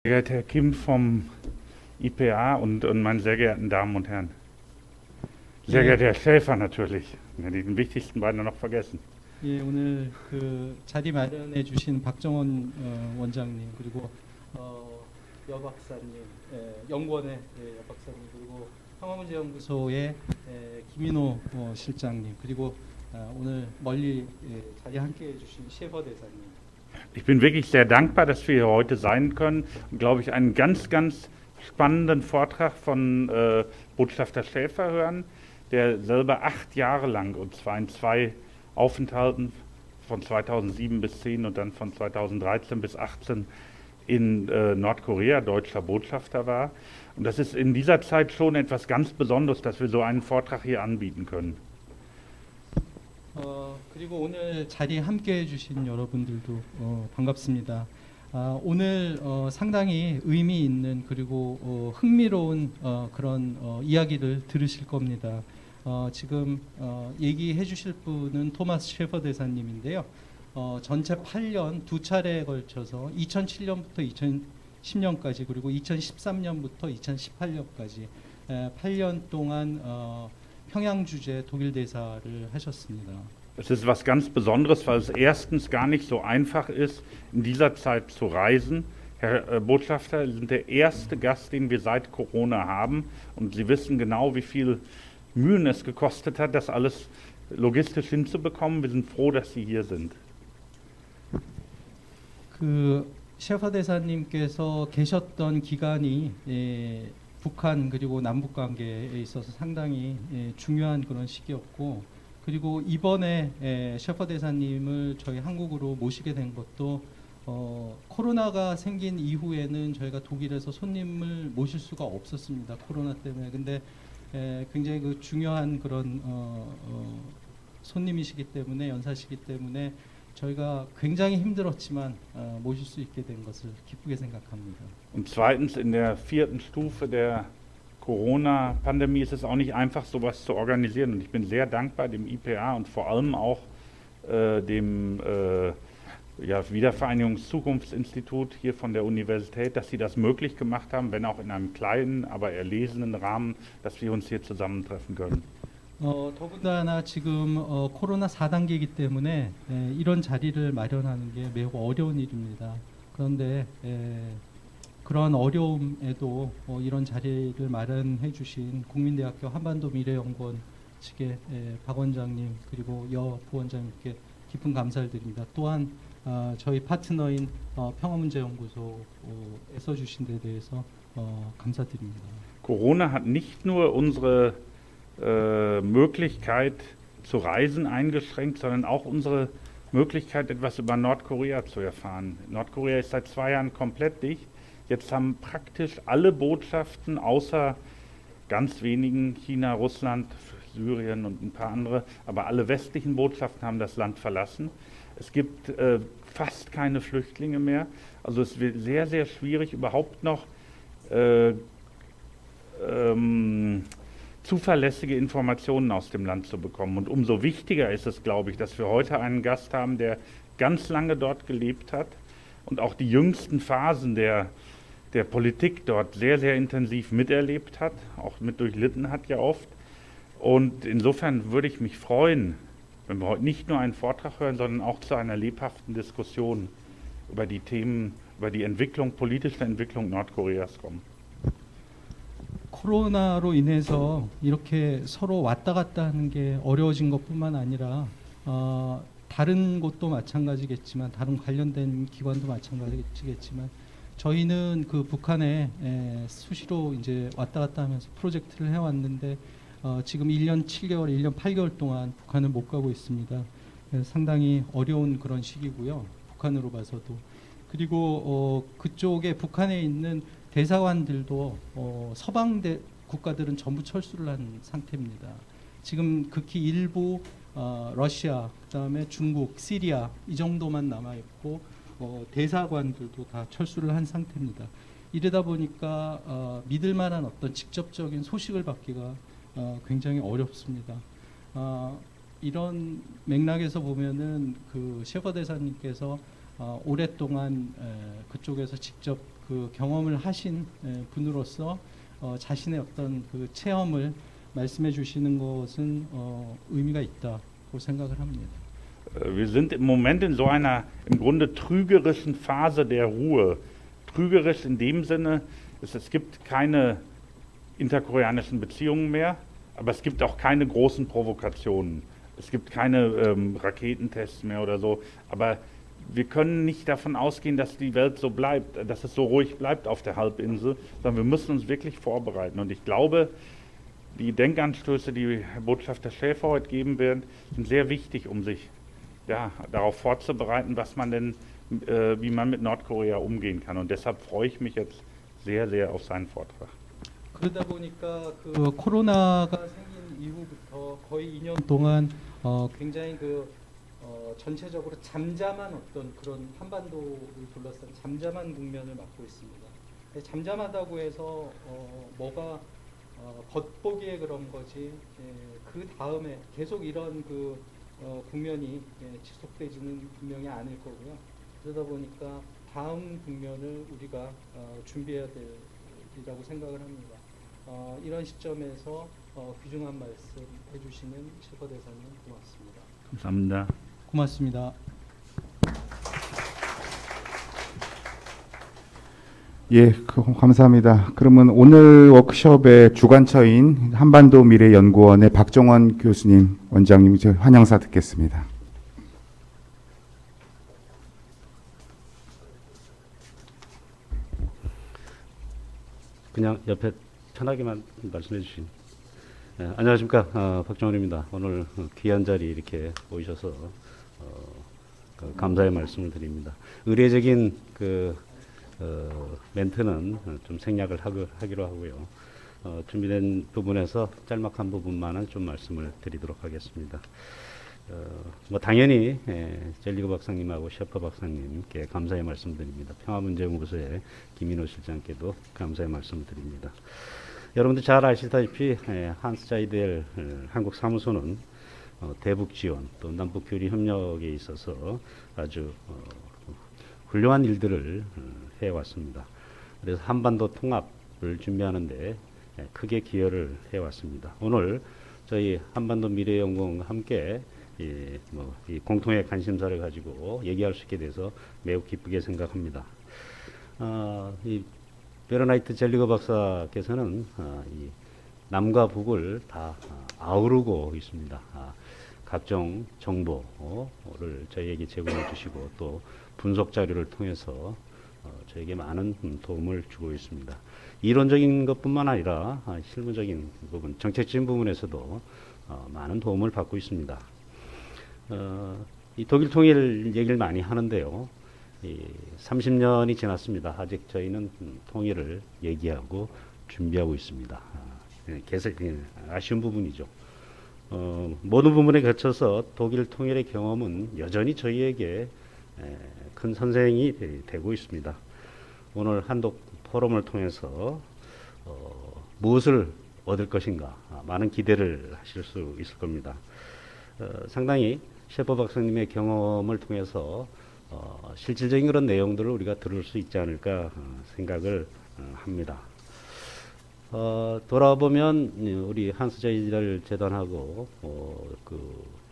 Sehr geehrter Herr Kim vom IPA und meine sehr geehrten Damen und Herren. Sehr geehrter Herr Schäfer natürlich. Den wichtigsten beiden noch vergessen. 예, 오늘 그 자리 마련해 주신 박정원 원장님 그리고 여 박사님, 연구원의 여 박사님 그리고 평화문제연구소의 김인호 실장님 그리고 오늘 멀리 자리 함께해 주신 셰퍼 대사님. Ich bin wirklich sehr dankbar, dass wir hier heute sein können und glaube ich einen ganz, ganz spannenden Vortrag von Botschafter Schäfer hören, der selber 8 Jahre lang, und zwar in 2 Aufenthalten von 2007 bis 10 und dann von 2013 bis 18 in Nordkorea deutscher Botschafter war. Und das ist in dieser Zeit schon etwas ganz Besonderes, dass wir so einen Vortrag hier anbieten können. 그리고 오늘 자리에 함께해 주신 여러분들도 반갑습니다. 오늘 상당히 의미 있는 그리고 흥미로운 그런 이야기를 들으실 겁니다. 지금 얘기해 주실 분은 토마스 셰퍼 대사님인데요. 전체 8년 2차례에 걸쳐서 2007년부터 2010년까지 그리고 2013년부터 2018년까지 8년 동안 평양 주재 독일 대사를 하셨습니다. Es ist was ganz Besonderes, weil es erstens gar nicht so einfach ist, in dieser Zeit zu reisen. Herr Botschafter, Sie sind der erste Gast, den wir seit Corona haben. Und Sie wissen genau, wie viel Mühen es gekostet hat, das alles logistisch hinzubekommen. Wir sind froh, dass Sie hier sind. 그 셰퍼 대사님께서 계셨던 기간이 북한 그리고 남북 관계에 있어서 상당히 중요한 그런 시기였고, 그리고 이번에 셰퍼 대사님을 저희 한국으로 모시게 된 것도 코로나가 생긴 이후에는 저희가 독일에서 손님을 모실 수가 없었습니다. 코로나 때문에. 근데 굉장히 그 중요한 그런 손님이시기 때문에, 연사시기 때문에 저희가 굉장히 힘들었지만 모실 수 있게 된 것을 기쁘게 생각합니다. Und zweitens, in der 4. Stufe der Corona-Pandemie ist es auch nicht einfach, sowas zu organisieren. Und ich bin sehr dankbar dem IPA und vor allem auch dem Wiedervereinigungszukunftsinstitut hier von der Universität, dass sie das möglich gemacht haben, wenn auch in einem kleinen, aber erlesenen Rahmen, dass wir uns hier zusammentreffen können. 더군다나 지금 코로나 4단계이기 때문에 이런 자리를 마련하는 게 매우 어려운 일입니다. 그런데 그런 어려움에도 이런 자리를 마련해 주신 국민대학교 한반도 미래연구원 측의 박 원장님 그리고 여 부원장님께 깊은 감사를 드립니다. 또한 저희 파트너인 평화문제연구소에 써주신 데 대해서 감사드립니다. Corona hat nicht nur unsere Möglichkeit zu reisen eingeschränkt, sondern auch unsere Möglichkeit, etwas über Nordkorea zu erfahren. Nordkorea ist seit 2 Jahren komplett dicht. Jetzt haben praktisch alle Botschaften, außer ganz wenigen, China, Russland, Syrien und ein paar andere, aber alle westlichen Botschaften haben das Land verlassen. Es gibt fast keine Flüchtlinge mehr. Also es wird sehr, sehr schwierig, überhaupt noch zuverlässige Informationen aus dem Land zu bekommen. Und umso wichtiger ist es, glaube ich, dass wir heute einen Gast haben, der ganz lange dort gelebt hat und auch die jüngsten Phasen der Politik dort sehr, sehr intensiv miterlebt hat, auch mit durchlitten hat ja oft. Und insofern würde ich mich freuen, wenn wir heute nicht nur einen Vortrag hören, sondern auch zu einer lebhaften Diskussion über die Themen, über die Entwicklung, politische Entwicklung Nordkoreas kommen. 코로나로 인해서 이렇게 서로 왔다 갔다 하는 게 어려워진 것뿐만 아니라 다른 곳도 마찬가지겠지만 다른 관련된 기관도 마찬가지겠지만 저희는 그 북한에 수시로 이제 왔다 갔다 하면서 프로젝트를 해왔는데 지금 1년 7개월, 1년 8개월 동안 북한을 못 가고 있습니다. 상당히 어려운 그런 시기고요. 북한으로 봐서도. 그리고 그쪽에 북한에 있는 대사관들도 서방 국가들은 전부 철수를 한 상태입니다. 지금 극히 일부 러시아, 그다음에 중국, 시리아 이 정도만 남아 있고 대사관들도 다 철수를 한 상태입니다. 이러다 보니까 믿을 만한 어떤 직접적인 소식을 받기가 굉장히 어렵습니다. 이런 맥락에서 보면은 그 셰퍼 대사님께서 오랫동안 그쪽에서 직접 그 경험을 하신 분으로서 자신의 어떤 그 체험을 말씀해 주시는 것은 의미가 있다고 생각을 합니다. Wir sind im Moment in so einer im Grunde trügerischen Phase der Ruhe. Trügerisch in dem Sinne, es gibt keine interkoreanischen Beziehungen mehr, aber es gibt auch keine großen Provokationen. Es gibt keine Raketentests mehr oder so. Aber wir können nicht davon ausgehen, dass die Welt so bleibt, dass es so ruhig bleibt auf der Halbinsel, sondern wir müssen uns wirklich vorbereiten. Und ich glaube, die Denkanstöße, die Herr Botschafter Schäfer heute geben wird, sind sehr wichtig, um sich darauf vorzubereiten, wie man mit Nordkorea umgehen kann. Und deshalb freue ich mich jetzt sehr, sehr auf seinen Vortrag. 그러다 보니까 그 코로나가 생긴 이후부터 거의 2년 동안 굉장히 전체적으로 잠잠한 어떤 그런 한반도를 둘러싼 잠잠한 국면을 맞고 있습니다. 잠잠하다고 해서 뭐가 겉보기에 그런 거지 그 다음에 계속 이런 국면이 지속되지는 분명히 않을 거고요. 그러다 보니까 다음 국면을 우리가 준비해야 되리라고 생각을 합니다. 이런 시점에서 귀중한 말씀 해주시는 셰퍼 대사님 고맙습니다. 감사합니다. 고맙습니다. 예, 감사합니다. 그러면 오늘 워크숍의 주관처인 한반도 미래연구원의 박정원 교수님, 원장님 환영사 듣겠습니다. 그냥 옆에 편하게만 말씀해 주신. 안녕하십니까. 박정원입니다. 오늘 귀한 자리 이렇게 오셔서 감사의 말씀을 드립니다. 의례적인 멘트는 좀 생략을 하기로 하고요. 준비된 부분에서 짤막한 부분만은 좀 말씀을 드리도록 하겠습니다. 당연히 젤리거 박사님하고 셰퍼 박사님께 감사의 말씀드립니다. 평화문제연구소의 김인호 실장께도 감사의 말씀을 드립니다. 여러분들 잘 아시다시피 한스 자이델 한국 사무소는 대북 지원 또 남북 교류 협력에 있어서 아주 훌륭한 일들을 해왔습니다. 그래서 한반도 통합을 준비하는데 크게 기여를 해왔습니다. 오늘 저희 한반도 미래연구원과 함께 이 공통의 관심사를 가지고 얘기할 수 있게 돼서 매우 기쁘게 생각합니다. 이 베르나이트 젤리거 박사께서는 이 남과 북을 다 아우르고 있습니다. 각종 정보를 저희에게 제공해 주시고 또 분석 자료를 통해서 저에게 많은 도움을 주고 있습니다. 이론적인 것뿐만 아니라 실무적인 부분, 정책적인 부분에서도 많은 도움을 받고 있습니다. 이 독일 통일 얘기를 많이 하는데요. 30년이 지났습니다. 아직 저희는 통일을 얘기하고 준비하고 있습니다. 아쉬운 부분이죠. 모든 부분에 거쳐서 독일 통일의 경험은 여전히 저희에게 큰 선생이 되고 있습니다. 오늘 한독 포럼을 통해서 무엇을 얻을 것인가 많은 기대를 하실 수 있을 겁니다. 상당히 셰퍼 박사님의 경험을 통해서 실질적인 그런 내용들을 우리가 들을 수 있지 않을까 생각을 합니다. 돌아보면 우리 한스 자이델 재단하고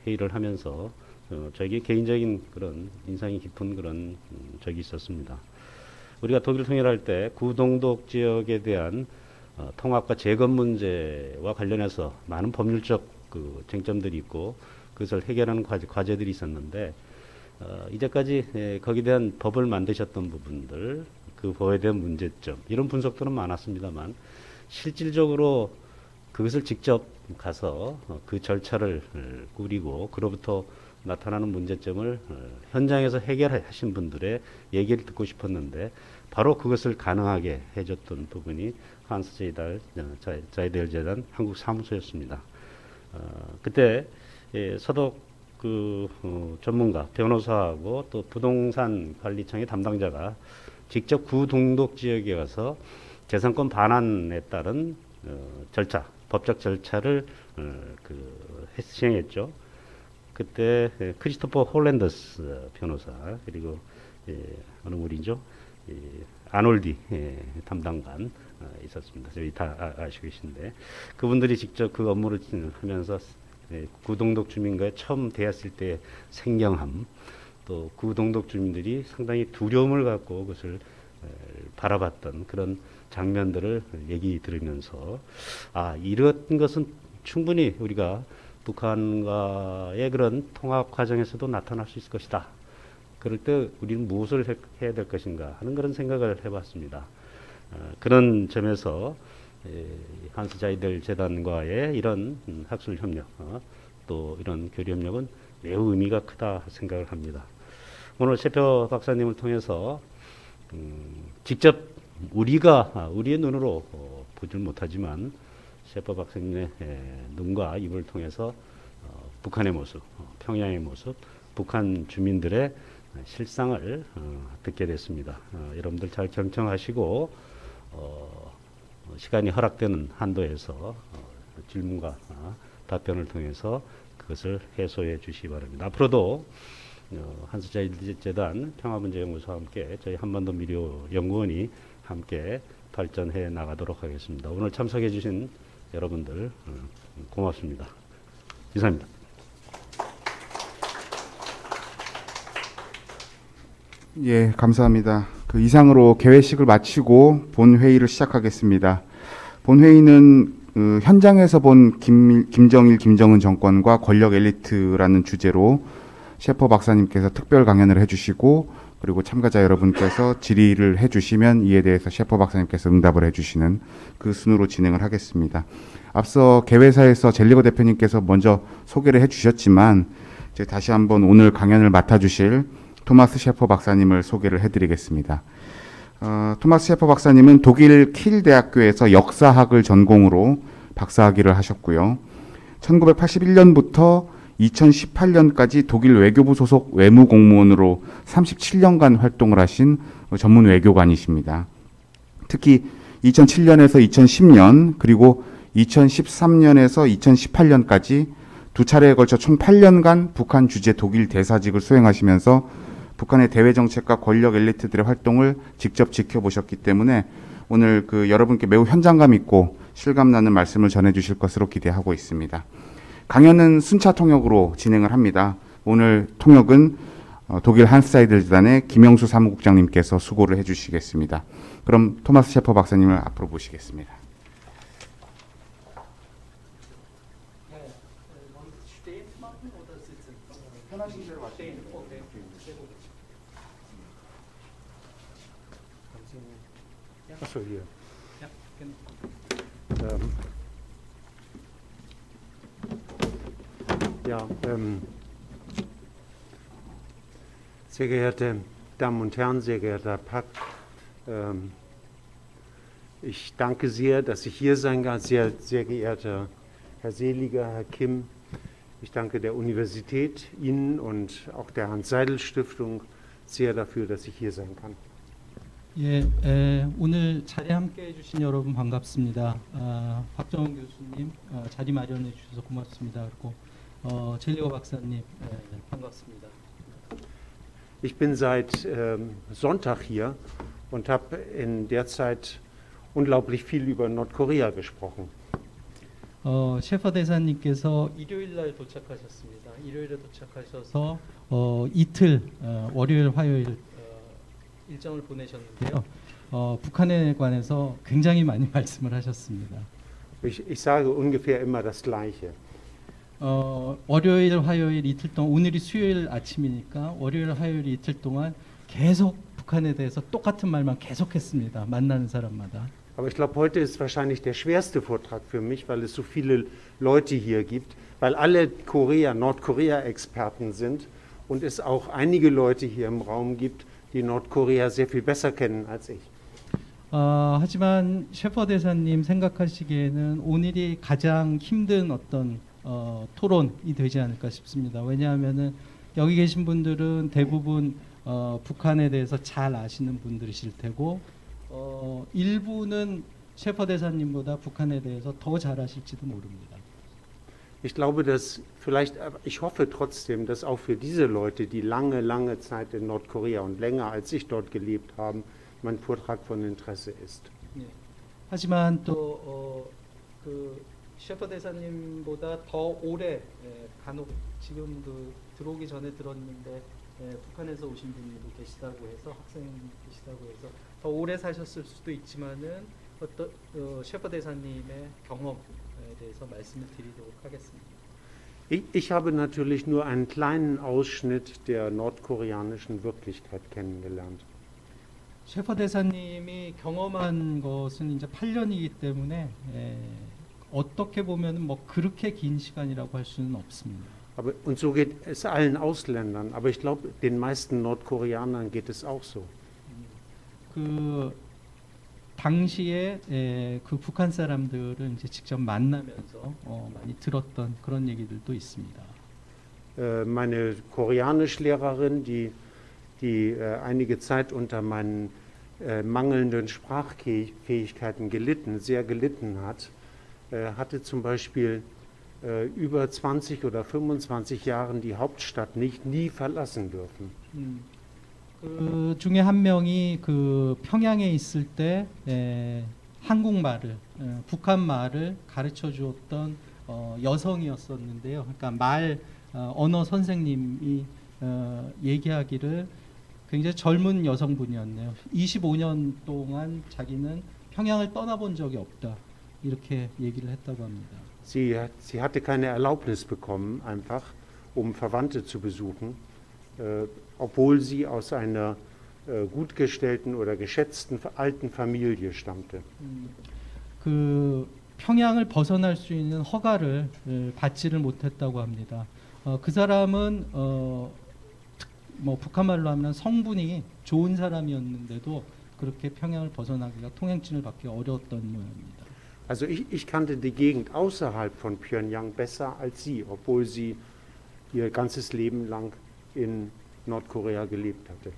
회의를 하면서 저에게 개인적인 그런 인상이 깊은 그런 적이 있었습니다. 우리가 독일 통일할 때 구동독 지역에 대한 통합과 재건 문제와 관련해서 많은 법률적 쟁점들이 있고 그것을 해결하는 과제들이 있었는데 이제까지 거기에 대한 법을 만드셨던 부분들, 그 법에 대한 문제점 이런 분석들은 많았습니다만 실질적으로 그것을 직접 가서 그 절차를 꾸리고 그로부터 나타나는 문제점을 현장에서 해결하신 분들의 얘기를 듣고 싶었는데 바로 그것을 가능하게 해줬던 부분이 한스 자이델 재단 한국 사무소였습니다. 그때 서독 전문가, 변호사하고 또 부동산 관리청의 담당자가 직접 구동독 지역에 가서 재산권 반환에 따른 절차, 법적 절차를 시행했죠. 그때 크리스토퍼 홀랜더스 변호사 그리고 어느 분이죠? 아놀디 담당관 있었습니다. 저희 다 아시고 계신데 그분들이 직접 그 업무를 하면서 구동독 주민과의 처음 대했을 때 생경함, 또 구동독 주민들이 상당히 두려움을 갖고 그것을 바라봤던 그런 장면들을 얘기 들으면서 이런 것은 충분히 우리가 북한과의 그런 통합 과정에서도 나타날 수 있을 것이다. 그럴 때 우리는 무엇을 해야 될 것인가 하는 그런 생각을 해봤습니다. 그런 점에서 한스자이델 재단과의 이런 학술 협력 또 이런 교류 협력은 매우 의미가 크다 생각을 합니다. 오늘 셰퍼 박사님을 통해서 직접 우리의 눈으로 보질 못하지만 셰퍼 박사님의 눈과 입을 통해서 북한의 모습, 평양의 모습, 북한 주민들의 실상을 듣게 됐습니다. 여러분들 잘 경청하시고 시간이 허락되는 한도에서 질문과 답변을 통해서 그것을 해소해 주시기 바랍니다. 앞으로도 한스자이델 평화문제연구소와 함께 저희 한반도 미디어 연구원이 함께 발전해 나가도록 하겠습니다. 오늘 참석해 주신 여러분들 고맙습니다. 이상입니다. 예, 감사합니다. 그 이상으로 개회식을 마치고 본회의를 시작하겠습니다. 본회의는 현장에서 본 김정일, 김정은 정권과 권력 엘리트라는 주제로 셰퍼 박사님께서 특별 강연을 해주시고 그리고 참가자 여러분께서 질의를 해주시면 이에 대해서 셰퍼 박사님께서 응답을 해주시는 그 순으로 진행을 하겠습니다. 앞서 개회사에서 젤리거 대표님께서 먼저 소개를 해주셨지만 이제 다시 한번 오늘 강연을 맡아주실 토마스 셰퍼 박사님을 소개를 해드리겠습니다. 토마스 셰퍼 박사님은 독일 킬 대학교에서 역사학을 전공으로 박사학위를 하셨고요. 1981년부터 2018년까지 독일 외교부 소속 외무공무원으로 37년간 활동을 하신 전문 외교관이십니다. 특히 2007년에서 2010년 그리고 2013년에서 2018년까지 두 차례에 걸쳐 총 8년간 북한 주재 독일 대사직을 수행하시면서 북한의 대외 정책과 권력 엘리트들의 활동을 직접 지켜보셨기 때문에 오늘 여러분께 매우 현장감 있고 실감나는 말씀을 전해주실 것으로 기대하고 있습니다. 강연은 순차 통역으로 진행을 합니다. 오늘 통역은 독일 한스자이델 재단의 김영수 사무국장님께서 수고를 해주시겠습니다. 그럼 토마스 셰퍼 박사님을 앞으로 모시겠습니다. Achso, hier. Ja, genau. Sehr geehrte Damen und Herren, sehr geehrter Herr Pack, ich danke sehr, dass ich hier sein kann. Sehr geehrter Herr Seliger, Herr Kim, ich danke der Universität, Ihnen und auch der Hans-Seidel-Stiftung sehr dafür, dass ich hier sein kann. 예, 오늘 자리에 함께해 주신 여러분 반갑습니다. 박정원 교수님 자리 마련해 주셔서 고맙습니다. 그리고 젤리거 박사님 반갑습니다. Ich bin seit Sonntag hier und habe in der Zeit unglaublich viel über Nordkorea gesprochen. 셰퍼 대사님께서 일요일 날 도착하셨습니다. 일요일에 도착하셔서 이틀 월요일, 화요일 일정을 보내셨는데요. 북한에 관해서 굉장히 많이 말씀을 하셨습니다. Ich sage ungefähr immer das Gleiche. 월요일, 화요일 이틀 동안 오늘이 수요일 아침이니까 월요일, 화요일 이틀 동안 계속 북한에 대해서 똑같은 말만 계속했습니다. 만나는 사람마다. Aber ich glaube, heute ist wahrscheinlich der schwerste Vortrag für mich, weil es so viele Leute hier gibt, weil alle Nordkorea-Experten sind und es auch einige Leute hier im Raum gibt, die Nordkorea sehr viel besser kennen als ich. 하지만 셰퍼 대사님 생각하시기에는 오늘이 가장 힘든 어떤 토론이 되지 않을까 싶습니다. 왜냐하면은 여기 계신 분들은 대부분 북한에 대해서 잘 아시는 분들이실 테고 일부는 셰퍼 대사님보다 북한에 대해서 더 잘 아실지도 모릅니다. Ich glaube, ich hoffe trotzdem, dass auch für diese Leute, die lange Zeit in Nordkorea und länger als ich dort gelebt haben, mein Vortrag von Interesse ist. 네. 하지만 또 그 셰퍼 대사님보다 더 오래 간혹 지금 그 들어오기 전에 들었는데 북한에서 오신 분도 계시다고 해서 학생 계시다고 해서 더 오래 사셨을 수도 있지만은 어떤 셰퍼 대사님의 경험에 대해서 말씀을 드리도록 하겠습니다. Ich habe natürlich nur einen kleinen Ausschnitt der nordkoreanischen Wirklichkeit kennengelernt. 셰퍼 대사님이 경험한 것은 이제 8년이기 때문에 어떻게 보면 뭐 그렇게 긴 시간이라고 할 수는 없습니다. Und so geht es allen Ausländern, aber ich glaube, den meisten Nordkoreanern geht es auch so. 그 당시에 그 북한 사람들을 이제 직접 만나면서 많이 들었던 그런 얘기들도 있습니다. Meine Koreanischlehrerin, die einige Zeit unter meinen mangelnden Sprachfähigkeiten sehr gelitten hat, hatte zum Beispiel über 20 oder 25 Jahren die Hauptstadt nie verlassen dürfen. 그 중에 한 명이 그 평양에 있을 때 한국말을 북한 말을 가르쳐 주었던 여성이었었는데요. 그러니까 언어 선생님이 얘기하기를 굉장히 젊은 여성분이었네요. 25년 동안 자기는 평양을 떠나본 적이 없다. 이렇게 얘기를 했다고 합니다. Sie hatte keine Erlaubnis bekommen, einfach, um Verwandte zu besuchen, obwohl sie aus einer gut gestellten oder geschätzten alten Familie stammte. 그 평양을 벗어날 수 있는 허가를 받지를 못했다고 합니다. 그 사람은 뭐 북한말로 하면 성분이 좋은 사람이었는데도 그렇게 평양을 벗어나기가 통행증을 받기 어려웠던 모양입니다. Also ich kannte die Gegend außerhalb von Pyongyang besser als sie, obwohl sie ihr ganzes Leben lang in Nordkorea gelebt hatte.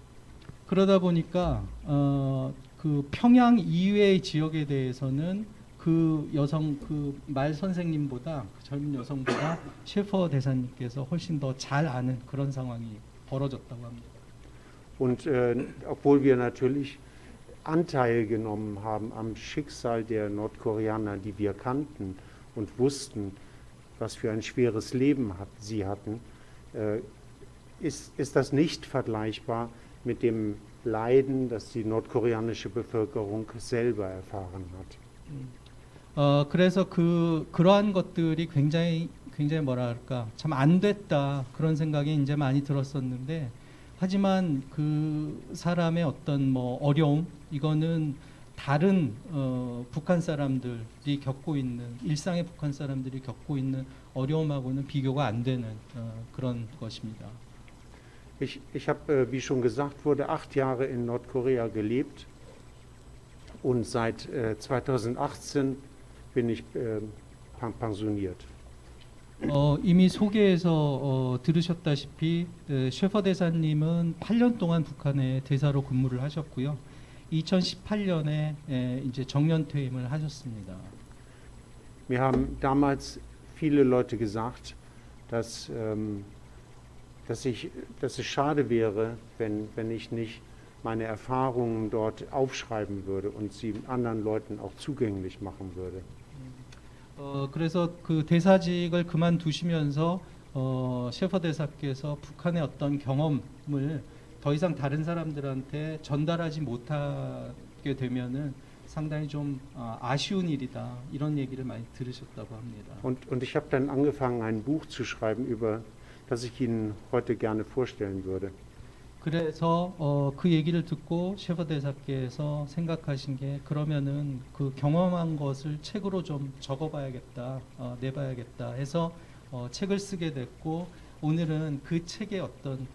그러다 보니까 그 평양 이외의 지역에 대해서는 그 여성 그 말 선생님보다 그 젊은 여성보다 셰퍼 대사님께서 훨씬 더 잘 아는 그런 상황이 벌어졌다고 합니다. Und obwohl wir natürlich Anteil genommen haben am Schicksal der Nordkoreaner, die wir kannten und wussten, was für ein schweres Leben sie hatten, ist das nicht vergleichbar mit dem Leiden, das die nordkoreanische Bevölkerung selber erfahren hat. 그래서 그러한 것들이 굉장히 뭐랄까 참 안 됐다 그런 생각이 이제 많이 들었었는데 하지만 그 사람의 어떤 뭐 어려움 이거는 다른 북한 사람들이 겪고 있는 일상의 북한 사람들이 겪고 있는 어려움하고는 비교가 안 되는 그런 것입니다. Ich habe, wie schon gesagt wurde, 8 Jahre in Nordkorea gelebt und seit 2018 bin ich pensioniert. 이미 소개에서 들으셨다시피 셰퍼 대사님은 8년 동안 북한의 대사로 근무를 하셨고요. 2018년에 이제 정년 퇴임을 하셨습니다. Mir haben damals viele Leute gesagt, dass es schade wäre, wenn ich nicht meine Erfahrungen dort aufschreiben würde und sie anderen Leuten auch zugänglich machen würde. 그래서 그 대사직을 그만두시면서 셰퍼 대사께서 북한의 어떤 경험을 더 이상 다른 사람들한테 전달하지 못하게 되면은 상당히 좀 아쉬운 일이다 이런 얘기를 많이 들으셨다고 합니다. Und ich habe dann angefangen, ein Buch zu schreiben, über das ich Ihnen heute gerne vorstellen würde. 그래서 그 얘기를 듣고 셰퍼 대사께서 생각하신 게 그러면은 그 경험한 것을 책으로 좀 적어봐야겠다, 내봐야겠다 해서 책을 쓰게 됐고 오늘은 그 책의 어떤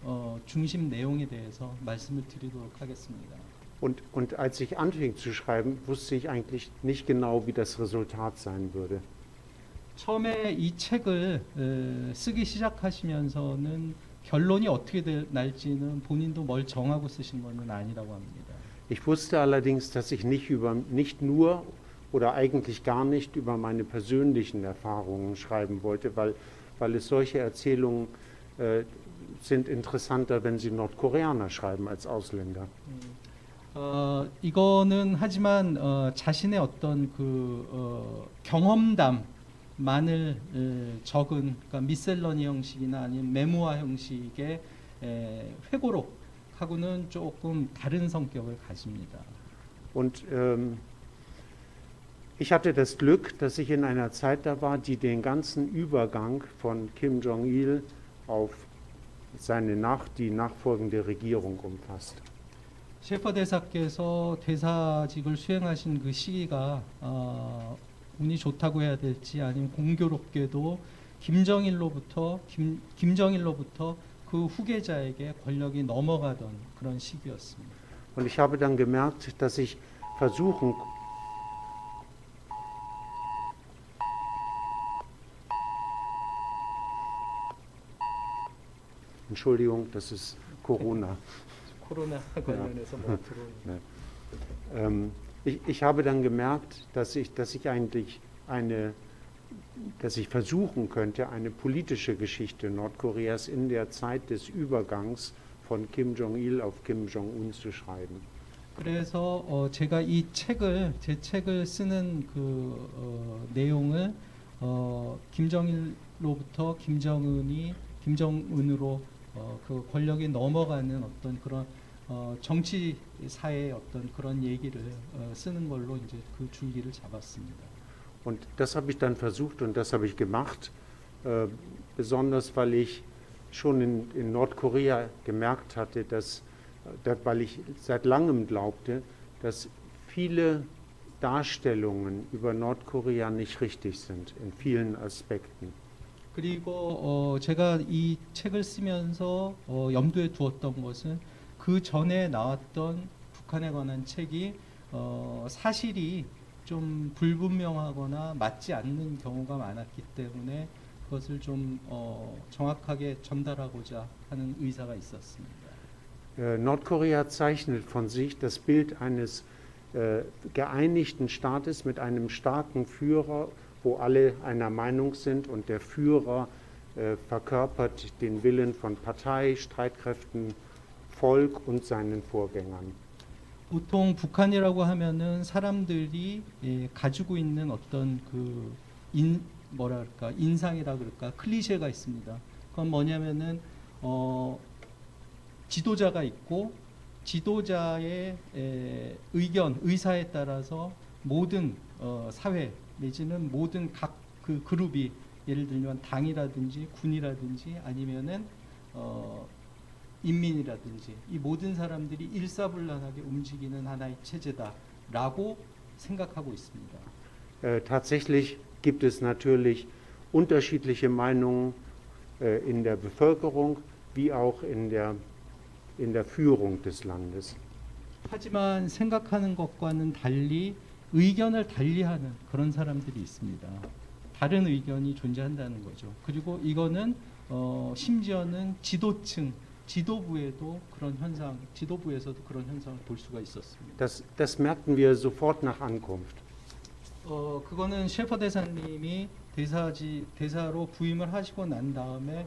중심 내용에 대해서 말씀을 드리도록 하겠습니다. Und als ich anfing zu schreiben, wusste ich eigentlich nicht genau, wie das Resultat sein würde. 처음에 이 책을 쓰기 시작하시면서는 결론이 어떻게 날지는 본인도 뭘 정하고 쓰신 것은 아니라고 합니다. Ich wusste allerdings, dass ich nicht nur oder eigentlich gar nicht über meine persönlichen Erfahrungen schreiben wollte, weil es solche Erzählungen sind interessanter, wenn sie Nordkoreaner schreiben als Ausländer. 이거는 하지만 자신의 어떤 경험담만을 적은 그러니까 미셀러니 형식이나 아니면 메모아 형식의 회고록하고는 조금 다른 성격을 가집니다. Und ich hatte das Glück, dass ich in einer Zeit da war, die den ganzen Übergang von Kim Jong-il auf die nachfolgende Regierung umfasst. 셰퍼 대사께서 대사직을 수행하신 그 시기가 운이 좋다고 해야 될지 아니면 공교롭게도 김정일로부터 그 후계자에게 권력이 넘어가던 그런 시기였습니다. Und ich habe dann gemerkt, dass ich versuchen Entschuldigung, das ist Corona. 코로나 관련해서 뭐 들어오는. Ich habe dann gemerkt, dass ich versuchen könnte, eine politische Geschichte Nordkoreas in der Zeit des Übergangs von Kim Jong-il auf Kim Jong-un zu schreiben. 그래서 제가 제 책을 쓰는 내용을 김정일로부터 김정은으로 그 권력이 넘어가는 어떤 그런 정치사의 어떤 그런 얘기를 쓰는 걸로 이제 그 줄기를 잡았습니다. Und das habe ich dann versucht und das habe ich gemacht, besonders weil ich schon in Nordkorea gemerkt hatte, weil ich seit langem glaubte, dass viele Darstellungen über Nordkorea nicht richtig sind in vielen Aspekten. 그리고 제가 이 책을 쓰면서 염두에 두었던 것은 그 전에 나왔던 북한에 관한 책이 사실이 좀 불분명하거나 맞지 않는 경우가 많았기 때문에 그것을 좀 정확하게 전달하고자 하는 의사가 있었습니다. Nordkorea zeichnet von sich das Bild eines geeinigten Staates mit einem starken Führer, wo alle einer Meinung sind und der Führer verkörpert den Willen von Partei, Streitkräften, Volk und seinen Vorgängern. 보통 북한이라고 하면은 사람들이 가지고 있는 어떤 인상이라 그럴까 클리셰가 있습니다. 그건 뭐냐면은 지도자가 있고 지도자의 의사에 따라서 모든 사회 내지는 모든 각 그 그룹이 예를 들면 당이라든지 군이라든지 아니면은 인민이라든지 이 모든 사람들이 일사불란하게 움직이는 하나의 체제다라고 생각하고 있습니다. Tatsächlich gibt es natürlich unterschiedliche Meinungen in der Bevölkerung wie auch in der Führung des Landes. 하지만 생각하는 것과는 달리 의견을 달리하는 그런 사람들이 있습니다. 다른 의견이 존재한다는 거죠. 그리고 이거는 심지어는 지도부에서도 그런 현상을 볼 수가 있었습니다. Das merkten wir sofort nach Ankunft. 그거는 셰퍼 대사님이 대사로 부임을 하시고 난 다음에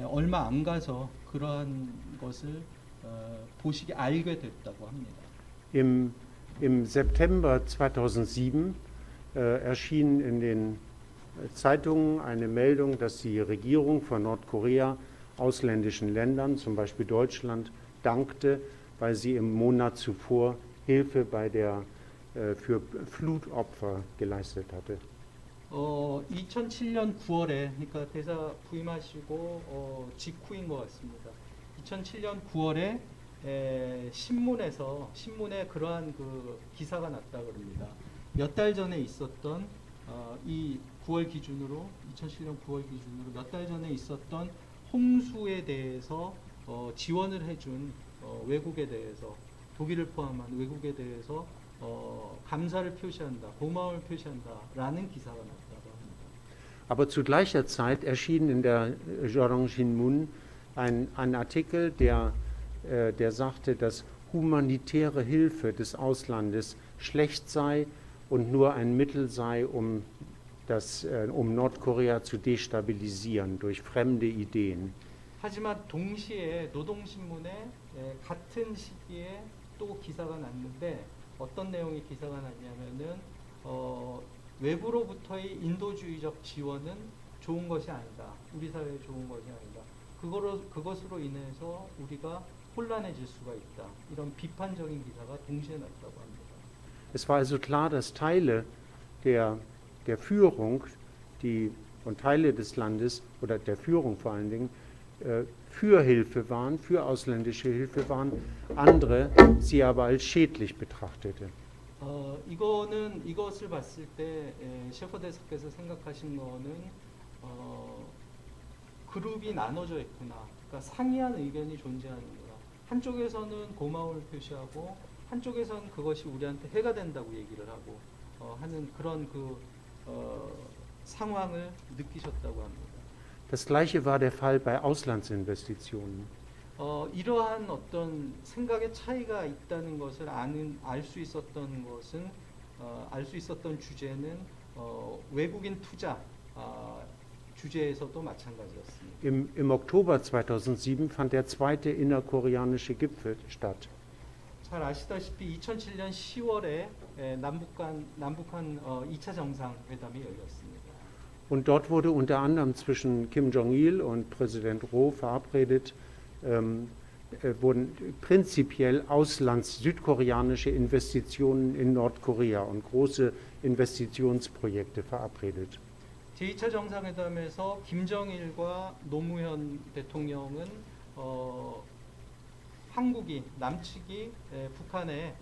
얼마 안 가서 그러한 것을 알게 됐다고 합니다. Im September 2007 erschien in den Zeitungen eine Meldung, dass die Regierung von Nordkorea ausländischen Ländern, zum Beispiel Deutschland, dankte, weil sie im Monat zuvor Hilfe für Flutopfer geleistet hatte. 2007년 9월에 그러니까 대사 부임하시고 직후인 것 같습니다. 2007년 9월에 신문에 그러한 그 기사가 났다 그럽니다. 몇 달 전에 있었던 이 9월 기준으로 2007년 9월 기준으로 몇 달 전에 있었던 홍수에 대해서 지원을 해준 외국에 대해서 독일을 포함한 외국에 대해서 감사를 표시한다, 고마움을 표시한다라는 기사가 났다고 합니다. Aber zu gleicher Zeit erschien in der Jeongeon Shinmun ein Artikel, der sagte, dass humanitäre Hilfe des Auslandes schlecht sei und nur ein Mittel sei, um Nordkorea zu destabilisieren durch fremde Ideen. 하지만 동시에 노동신문에 같은 시기에 또 기사가 났는데 어떤 내용의 기사가 났냐면은 외부로부터의 인도주의적 지원은 좋은 것이 아니다. 우리 사회에 좋은 것이 아니다. 그것으로 인해서 우리가 혼란해질 수가 있다. 이런 비판적인 기사가 동시에 났다고 합니다. Es war also klar, dass Teile der Führung und Teile des Landes oder der Führung vor allen Dingen für Hilfe waren, für ausländische Hilfe waren, andere sie aber als schädlich betrachtete. 이것을 봤을 때 셰퍼대사께서 생각하신 거는 그룹이 나눠져 있구나. 그러니까 상이한 의견이 존재하는구나. 한쪽에서는 고마움을 표시하고 한쪽에서는 그것이 우리한테 해가 된다고 얘기를 하고 하는 그런 상황을 느끼셨다고 합니다. Das gleiche war der Fall bei Auslandsinvestitionen. 이러한 어떤 생각의 차이가 있다는 것을 알 수 있었던 것은 알 수 있었던 주제는 외국인 투자 주제에서도 마찬가지였습니다. Im Oktober 2007 fand der zweite innerkoreanische Gipfel statt. 잘 아시다시피 2007년 10월에 남북한 2차 정상회담이 열렸습니다. Und dort wurde unter anderem zwischen Kim Jong-il und Präsident Roh verabredet, wurden prinzipiell südkoreanische Investitionen in Nordkorea und große Investitionsprojekte verabredet. 제2차 정상회담에서 김정일과 노무현 대통령은 남측이 북한에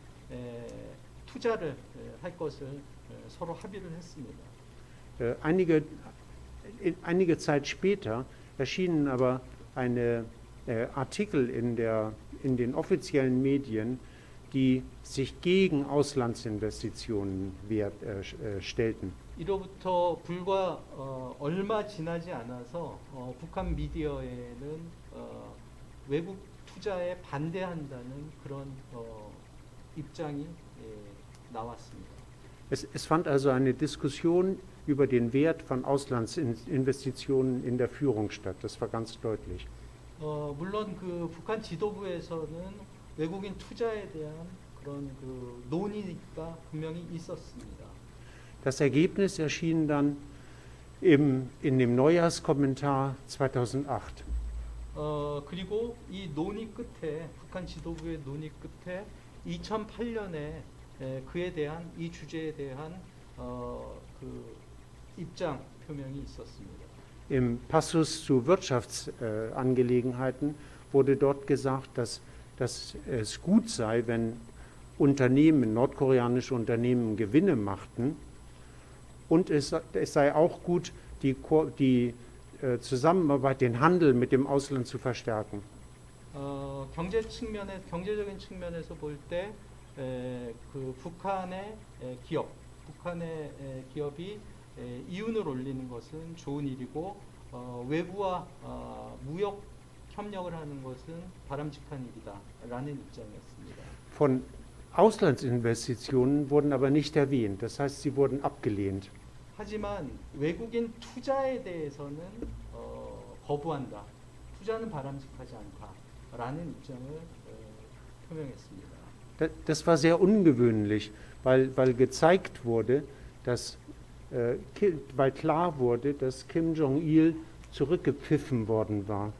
투자를 할 것을 서로 합의를 했습니다. Einige Zeit später erschienen aber Artikel in den offiziellen Medien, die sich gegen Auslandsinvestitionen stellten. 이로부터 불과 얼마 지나지 않아서 북한 미디어에는 외국 투자에 반대한다는 그런 입장이 나왔습니다. Es fand also eine Diskussion über den Wert von Auslandsinvestitionen in der Führung statt. Das war ganz deutlich. 물론 북한 지도부에서는 외국인 투자에 대한 그런 논의가 분명히 있었습니다. Das Ergebnis erschien dann in dem Neujahrskommentar 2008. 그리고 이 논의 끝에 북한 지도부의 논의 끝에 2008년에 그에 대한 이 주제에 대한 입장 표명이 있었습니다. Im Passus zu Wirtschaftsangelegenheiten wurde dort gesagt, dass es gut sei, wenn nordkoreanische Unternehmen Gewinne machten, und es sei auch gut, die Zusammenarbeit, den Handel mit dem Ausland zu verstärken. 경제적인 측면에서 볼 때 북한의 기업이 이윤을 올리는 것은 좋은 일이고 외부와 무역 협력을 하는 것은 바람직한 일이다라는 입장이었습니다. Von Auslandsinvestitionen wurden aber nicht erwähnt, das heißt, sie wurden abgelehnt. 하지만 외국인 투자에 대해서는 거부한다. 투자는 바람직하지 않다라는 입장을 표명했습니다. Das war sehr ungewöhnlich, weil gezeigt wurde, weil klar wurde, dass Kim Jong-il zurückgepfiffen worden war.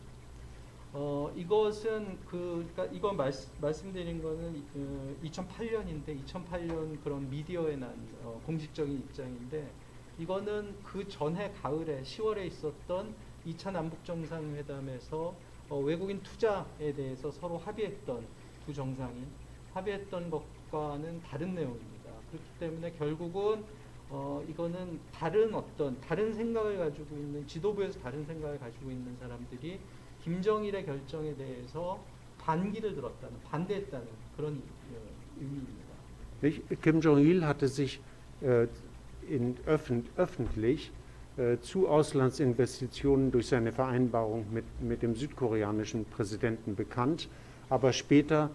이건 말씀드린 거는 2008년인데 2008년 그런 미디어에 난 공식적인 입장인데 이거는 그 전해 가을에 10월에 있었던 2차 남북 정상회담에서 외국인 투자에 대해서 서로 합의했던 두 정상이 합의했던 것과는 다른 내용입니다. 그렇기 때문에 결국은 이거는 다른 생각을 가지고 있는 지도부에서 다른 생각을 가지고 있는 사람들이 김정일의 결정에 대해서 반대했다는 그런 의미입니다. Kim Jong-il hatte sich öffentlich zu Auslandsinvestitionen durch seine Vereinbarung mit dem südkoreanischen Präsidenten bekannt, aber später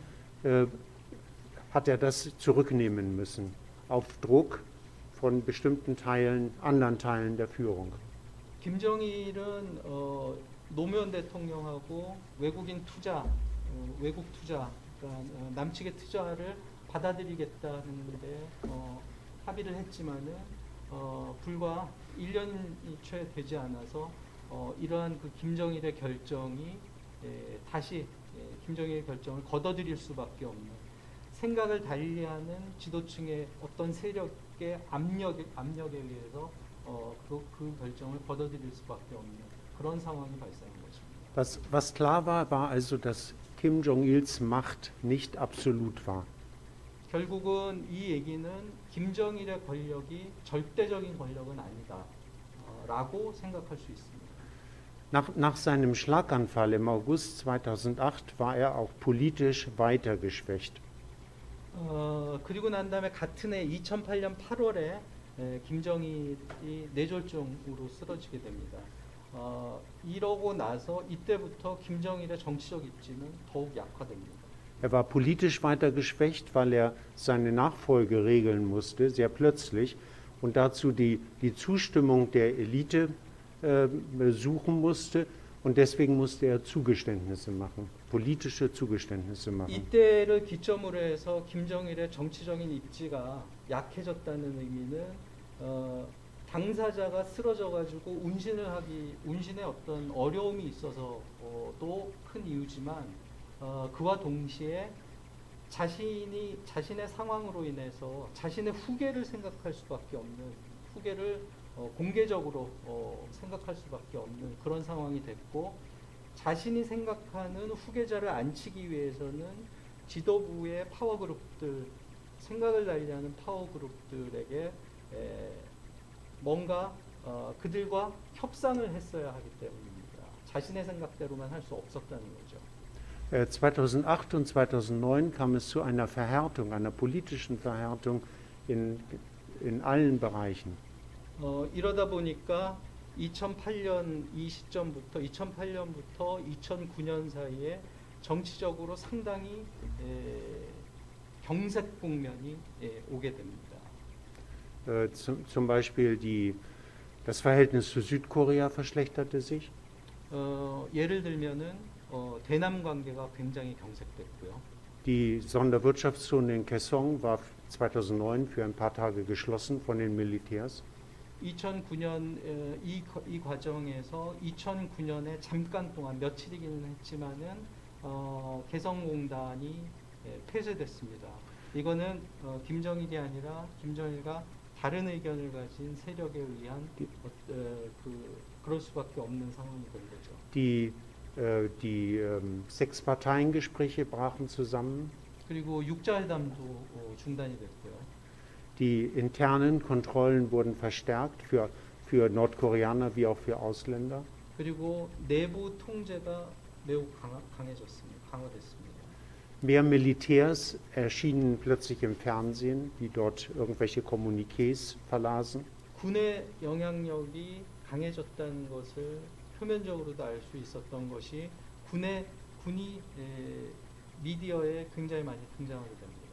hat das zurücknehmen müssen, auf Druck von bestimmten anderen Teilen der Führung. 김정일은 노무현 대통령하고 외국 투자 그러니까 남측의 투자를 받아들이겠다는데 합의를 했지만은 불과 1년이 채 되지 않아서 이러한 그 김정일의 결정이 다시 김정일의 결정을 걷어들일 수밖에 없는, 생각을 달리하는 지도층의 어떤 세력의 압력에 의해서 그 결정을 걷어들일 수밖에 없는 그런 상황이 발생한 것입니다. Was klar war, war also, dass Kim Jong-ils Macht nicht absolut war. 결국은 이 얘기는 김정일의 권력이 절대적인 권력은 아니다 라고 생각할 수 있습니다. Nach seinem Schlaganfall im August 2008 war er auch politisch weiter geschwächt. 그리고 난 다음에 같은 해 2008년 8월에 김정일이 뇌졸중으로 쓰러지게 됩니다. 이러고 나서 이때부터 김정일의 정치적 입지는 더욱 약화됩니다. Er war politisch weiter geschwächt, weil er seine Nachfolge regeln musste, sehr plötzlich, und dazu die Zustimmung der Elite suchen musste, und deswegen musste er Zugeständnisse machen, politische Zugeständnisse machen. 이때를 기점으로 해서 김정일의 정치적인 입지가 약해졌다는 의미는 당사자가 쓰러져가지고 운신에 어떤 어려움이 있어서도 큰 이유지만 그와 동시에 자신의 상황으로 인해서 자신의 후계를 생각할 수밖에 없는, 후계를 공개적으로 생각할 수밖에 없는 그런 상황이 됐고, 자신이 생각하는 후계자를 앉히기 위해서는 지도부의 파워그룹들, 생각을 달리하는 파워그룹들에게 뭔가 그들과 협상을 했어야 하기 때문입니다. 자신의 생각대로만 할 수 없었다는 거죠. 2008 und 2009 kam es zu einer Verhärtung, einer politischen Verhärtung in allen Bereichen. 이러다 보니까 2008년 이 시점부터 2008년부터 2009년 사이에 정치적으로 상당히 경색 국면이 오게 됩니다. Zum Beispiel das Verhältnis zu Südkorea verschlechterte sich. 예를 들면은 대남 관계가 굉장히 경색됐고요. Die Sonderwirtschaftszone in Kaesong war 2009 für ein paar Tage geschlossen von den Militärs. 2009년 이 과정에서 2009년에 잠깐 동안 며칠이기는 했지만은 개성공단이 폐쇄됐습니다. 이거는 김정일이 아니라 김정일과 다른 의견을 가진 세력에 의한 그럴 수밖에 없는 상황이 된 거죠. Die Sechs-Parteien-Gespräche brachen zusammen. 그리고 육자회담도 중단이 됐고요. Die internen Kontrollen wurden verstärkt für Nordkoreaner wie auch für Ausländer. 그리고 내부 통제가 매우 강화됐습니다. Mehr Militärs erschienen plötzlich im Fernsehen, die dort irgendwelche Kommuniqués verlasen. 군의 영향력이 강해졌다는 것을 표면적으로도 알 수 있었던 것이 군이 미디어에 굉장히 많이 등장하게 됩니다.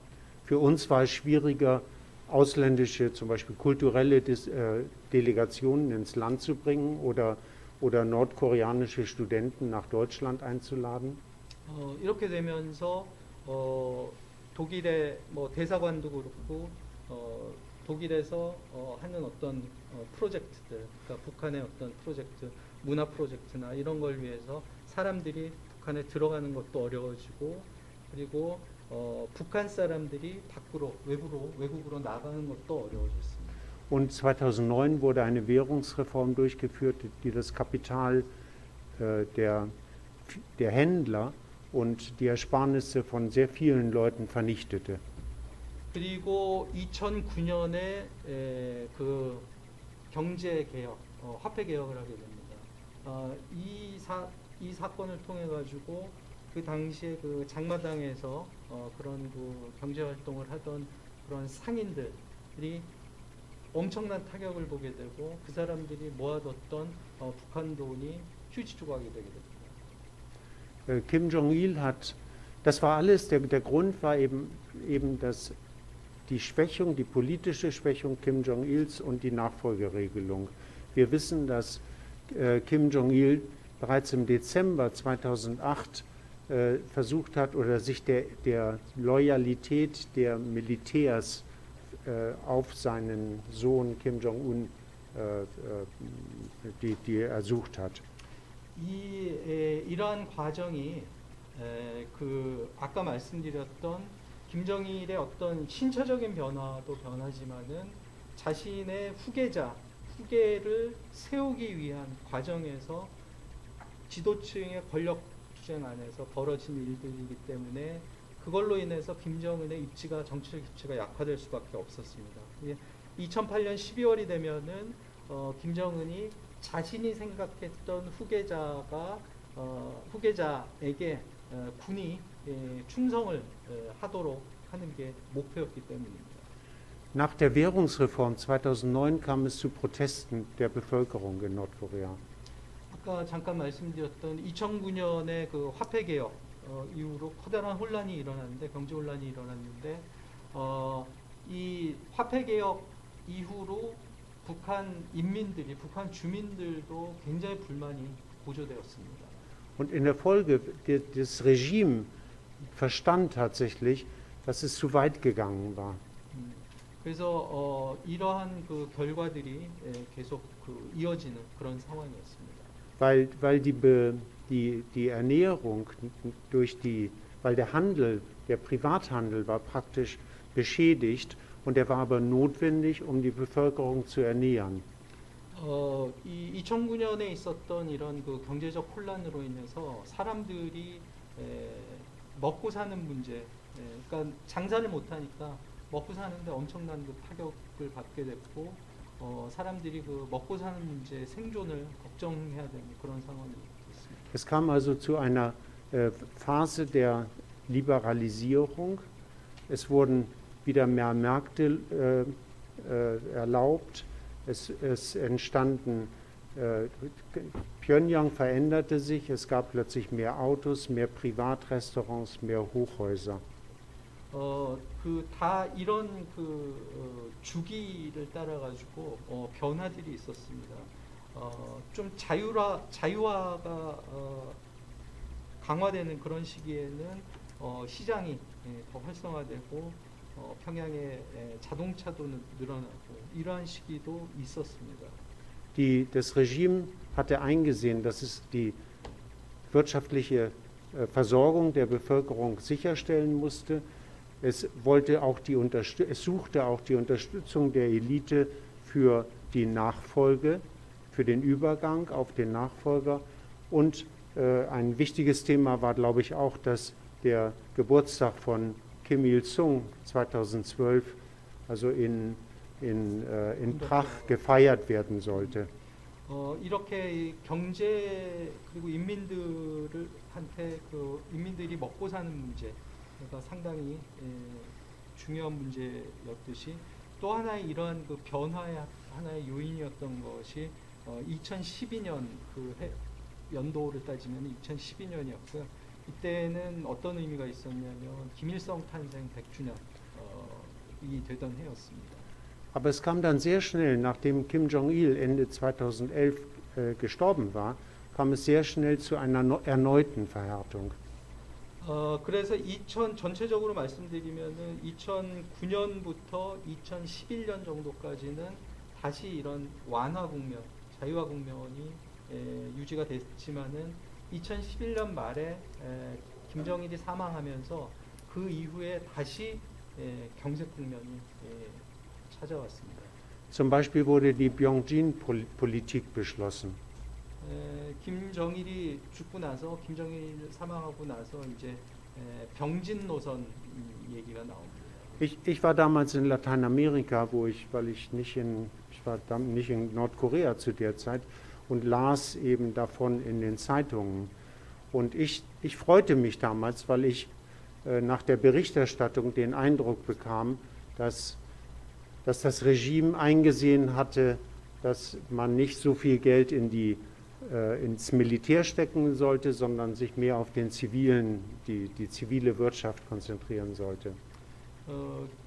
Für uns war es schwieriger, ausländische, zum Beispiel kulturelle Delegationen ins Land zu bringen oder nordkoreanische Studenten nach Deutschland einzuladen. 이렇게 되면서 독일의 대사관도 그렇고 독일에서 하는 어떤 프로젝트들, 그러니까 북한의 어떤 프로젝트, 문화 프로젝트나 이런 걸 위해서 사람들이 북한에 들어가는 것도 어려워지고, 그리고 북한 사람들이 외국으로 나가는 것도 어려워졌습니다. Und 2009 wurde eine Währungsreform durchgeführt, die das Kapital der Händler und die Ersparnisse von sehr vielen Leuten vernichtete. 그리고 2009년에 그 경제 개혁, 화폐 개혁을 하게 됩니다. 이 사건을 통해 가지고 그 당시에 그 장마당에서 그런 그 경제 활동을 하던 그런 상인들이 엄청난 타격을 보게 되고, 그 사람들이 모아뒀던 북한 돈이 휴지 조각이 되게 됩니다. Kim Jong-il das war alles, der Grund war eben die Schwächung, die politische Schwächung Kim Jong-ils und die Nachfolgeregelung. Wir wissen, dass Kim Jong-il bereits im Dezember 2008 versucht hat oder sich der Loyalität der Militärs auf seinen Sohn Kim Jong-un die ersucht hat. 이러한 과정이 그 아까 말씀드렸던 김정일의 어떤 신체적인 변화도 변하지만은 자신의 후계를 세우기 위한 과정에서 지도층의 권력 투쟁 안에서 벌어진 일들이기 때문에 그걸로 인해서 김정은의 정치적 입지가 약화될 수밖에 없었습니다. 2008년 12월이 되면은 김정은이 자신이 생각했던 후계자에게 군이 충성을 하도록 하는 게 목표였기 때문입니다. Nach der Währungsreform 2009 kam es zu Protesten der Bevölkerung in Nordkorea. 아까 잠깐 말씀드렸던 2009년의 그 화폐 개혁 이후로 커다란 혼란이 일어났는데 경제 혼란이 일어났는데 이 화폐 개혁 이후로 북한 주민들도 굉장히 불만이 고조되었습니다. Und in der Folge das Regime verstand tatsächlich, dass es zu weit gegangen war. 그래서 이러한 그 결과들이 계속 이어지는 그런 상황이었습니다. Weil die Ernährung weil der Handel, der Privathandel war praktisch beschädigt und er war aber notwendig, um die Bevölkerung zu ernähren. 2009년에 있었던 이런 그 경제적 혼란으로 인해서 사람들이 먹고 사는 문제, 그러니까 장사를 못하니까 먹고 사는데 엄청난 그 타격을 받게 됐고 사람들이 그 먹고 사는 문제 생존을 걱정해야 되는 그런 상황이 있습니다. Es kam also zu einer Phase der Liberalisierung. Es wurden wieder mehr Märkte erlaubt. Es entstanden, Pyongyang veränderte sich, es gab plötzlich mehr Autos, mehr Privatrestaurants, mehr Hochhäuser. 다 이런 주기를 따라 가지고 변화들이 있었습니다. 좀 자유화가 강화되는 그런 시기에는 시장이 더 활성화되고 평양에 자동차도 늘어나고 이러한 시기도 있었습니다. Das Regime hatte eingesehen, dass es die wirtschaftliche Versorgung der Bevölkerung sicherstellen musste. Es suchte auch die Unterstützung der Elite für die Nachfolge, für den Übergang auf den Nachfolger. Und ein wichtiges Thema war, glaube ich, auch, dass der Geburtstag von Kim Il-sung 2012 also in Prag gefeiert werden sollte. 이렇게 경제 그리고 인민들이 먹고 사는 문제가 상당히 중요한 문제였듯이 또 하나의 이러한 그 변화의 하나의 요인이었던 것이 2012년 연도를 따지면 2012년이었고요. 이때는 어떤 의미가 있었냐면 김일성 탄생 100주년이 되던 해였습니다. Aber es kam dann sehr schnell, nachdem Kim Jong-il Ende 2011 gestorben war, kam es sehr schnell zu einer erneuten Verhärtung. 그래서 전체적으로 말씀드리면은 2009년부터 2011년 정도까지는 다시 이런 완화 국면, 자유화 국면이 유지가 됐지만은 2011년 말에 김정일이 사망하면서 그 이후에 다시 경색 국면이 찾아왔습니다. Zum Beispiel wurde die Byongjin-Politik beschlossen. 김정일이 죽고 나서 김정일 사망하고 나서 이제 병진 노선 얘기가 나옵니다. Ich war damals in Lateinamerika, weil ich nicht in Nordkorea zu der Zeit und las eben davon in den Zeitungen. Und ich freute mich damals, weil ich nach der Berichterstattung den Eindruck bekam, dass das Regime eingesehen hatte, dass man nicht so viel Geld ins Militär stecken sollte, sondern sich mehr auf die zivile Wirtschaft konzentrieren sollte.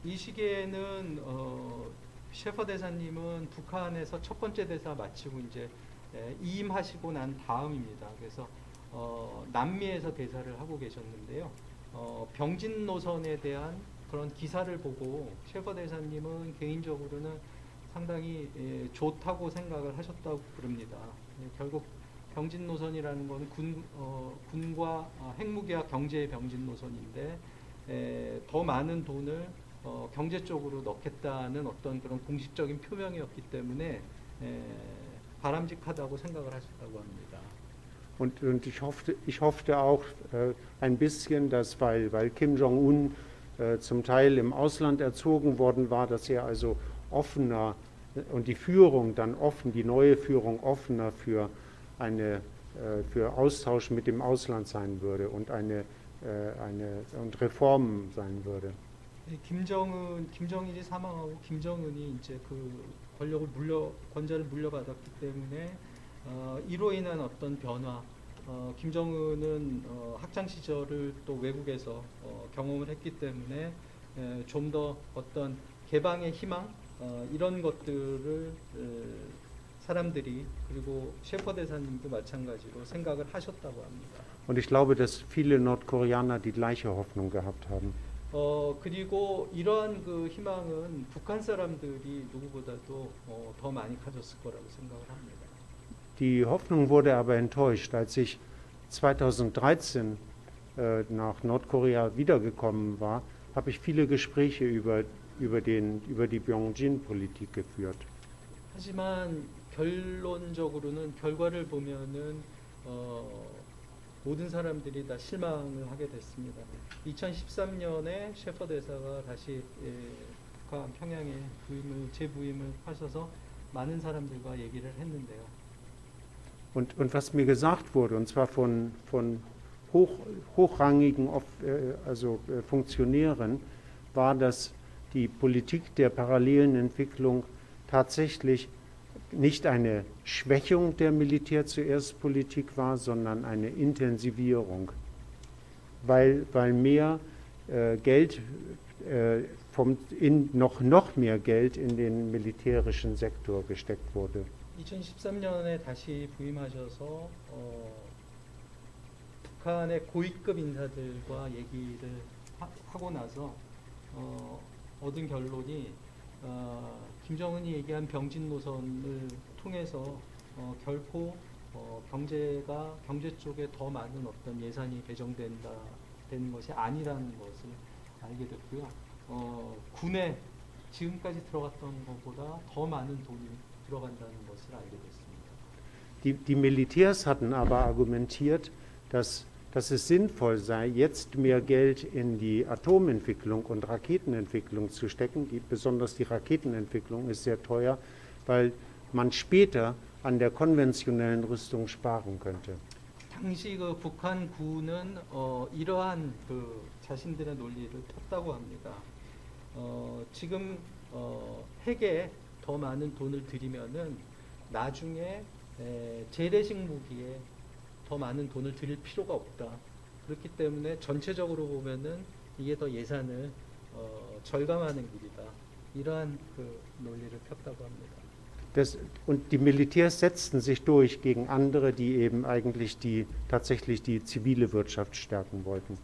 이 시기에는 셰퍼 대사님은 북한에서 첫 번째 대사 마치고 이제 이임하시고 난 다음입니다. 그래서 남미에서 대사를 하고 계셨는데요. 병진 노선에 대한 그런 기사를 보고 셰퍼 대사님은 개인적으로는 상당히 좋다고 생각을 하셨다고 그럽니다. 결국 병진 노선이라는 것은 군과 핵무기와 경제의 병진 노선인데 더 많은 돈을 경제 쪽으로 넣겠다는 어떤 그런 공식적인 표명이었기 때문에 바람직하다고 생각을 하셨다고 합니다. Und ich hoffte auch ein bisschen, dass weil Kim Jong-un zum Teil im Ausland erzogen worden war, dass er also offener und die Führung dann offen, die neue Führung offener für Austausch mit dem Ausland sein würde und und Reformen sein würde. 김정일이 사망하고 김정은이 이제 그 권좌를 물려받았기 때문에 이로 인한 어떤 변화, 김정은은 학창 시절을 또 외국에서 경험을 했기 때문에 좀 더 어떤 개방의 희망 이런 것들을 사람들이 그리고 셰퍼 대사님도 마찬가지로 생각을 하셨다고 합니다. Und ich glaube, dass viele Nordkoreaner die gleiche Hoffnung gehabt haben. 그리고 이러한 그 희망은 북한 사람들이 누구보다도 더 많이 가졌을 거라고 생각을 합니다. Die Hoffnung wurde aber enttäuscht, als ich 2013 nach Nordkorea wiedergekommen war, habe ich viele Gespräche über die Byongjin-Politik geführt. 하지만 결론적으로는 결과를 보면은 모든 사람들이 다 실망을 하게 됐습니다. 2013년에 셰퍼 대사가 다시 북한 평양에 재부임을 하셔서 많은 사람들과 얘기를 했는데요. Und was mir gesagt wurde, und zwar von hochrangigen Funktionären, war, dass die Politik der parallelen Entwicklung tatsächlich nicht eine Schwächung der Militär-zuerst-Politik war, sondern eine Intensivierung, weil mehr Geld, noch mehr Geld in den militärischen Sektor gesteckt wurde. 2013년에 다시 부임하셔서 북한의 고위급 인사들과 얘기를 하고 나서 얻은 결론이 김정은이 얘기한 병진 노선을 통해서 결코 경제 쪽에 더 많은 어떤 예산이 배정되는 것이 아니라는 것을 알게 됐고요. 군에 지금까지 들어갔던 것보다 더 많은 돈이 들어간다는 것을 알게 됐습니다. Die Militärs hatten aber argumentiert, dass es sinnvoll sei, jetzt mehr Geld in die Atomentwicklung und Raketenentwicklung zu stecken. Besonders die Raketenentwicklung ist sehr teuer, weil man später an der konventionellen Rüstung sparen könnte. 당시 그 북한 군은 이러한 그 자신들의 논리를 폈다고 합니다. 지금 핵에 더 많은 돈을 들이면은 나중에 재래식 무기에 더 많은 돈을 들일 필요가 없다. 그렇기 때문에 전체적으로 보면은 이게 더 예산을 절감하는 길이다. 이러한 그 논리를 폈다고 합니다. Und die Militärs setzten sich durch gegen andere, die eben eigentlich tatsächlich die zivile Wirtschaft stärken wollten.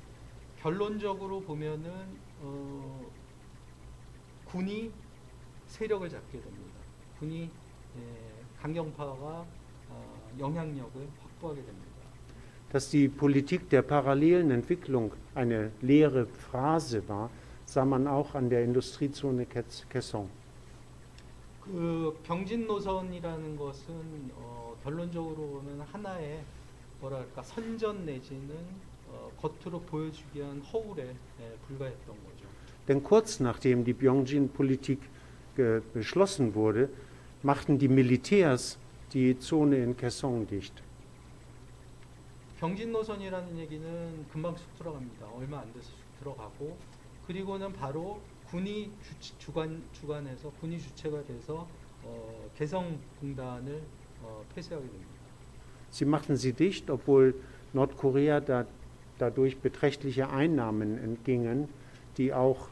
결론적으로 보면은 군이 세력을 잡게 됩니다. 군이 강경파가 영향력을 확보하게 됩니다. Dass die Politik der parallelen Entwicklung eine leere Phrase war, sah man auch an der Industriezone Kaesong. 그 병진 노선이라는 것은 결론적으로 보면 하나의 뭐랄까 선전 내지는 겉으로 보여주기 위한 허울에 불과했던 거죠. Denn kurz nachdem die Byongjin-Politik beschlossen wurde, machten die Militärs die Zone in Kaesong dicht. 병진 노선이라는 얘기는 금방 쑥 들어갑니다. 얼마 안 돼서 쑥 들어가고 그리고는 바로 군이 주관해서 군이 주체가 돼서 개성공단을 폐쇄하게 됩니다. Sie machten sie dicht, obwohl Nordkorea dadurch beträchtliche Einnahmen entgingen, die auch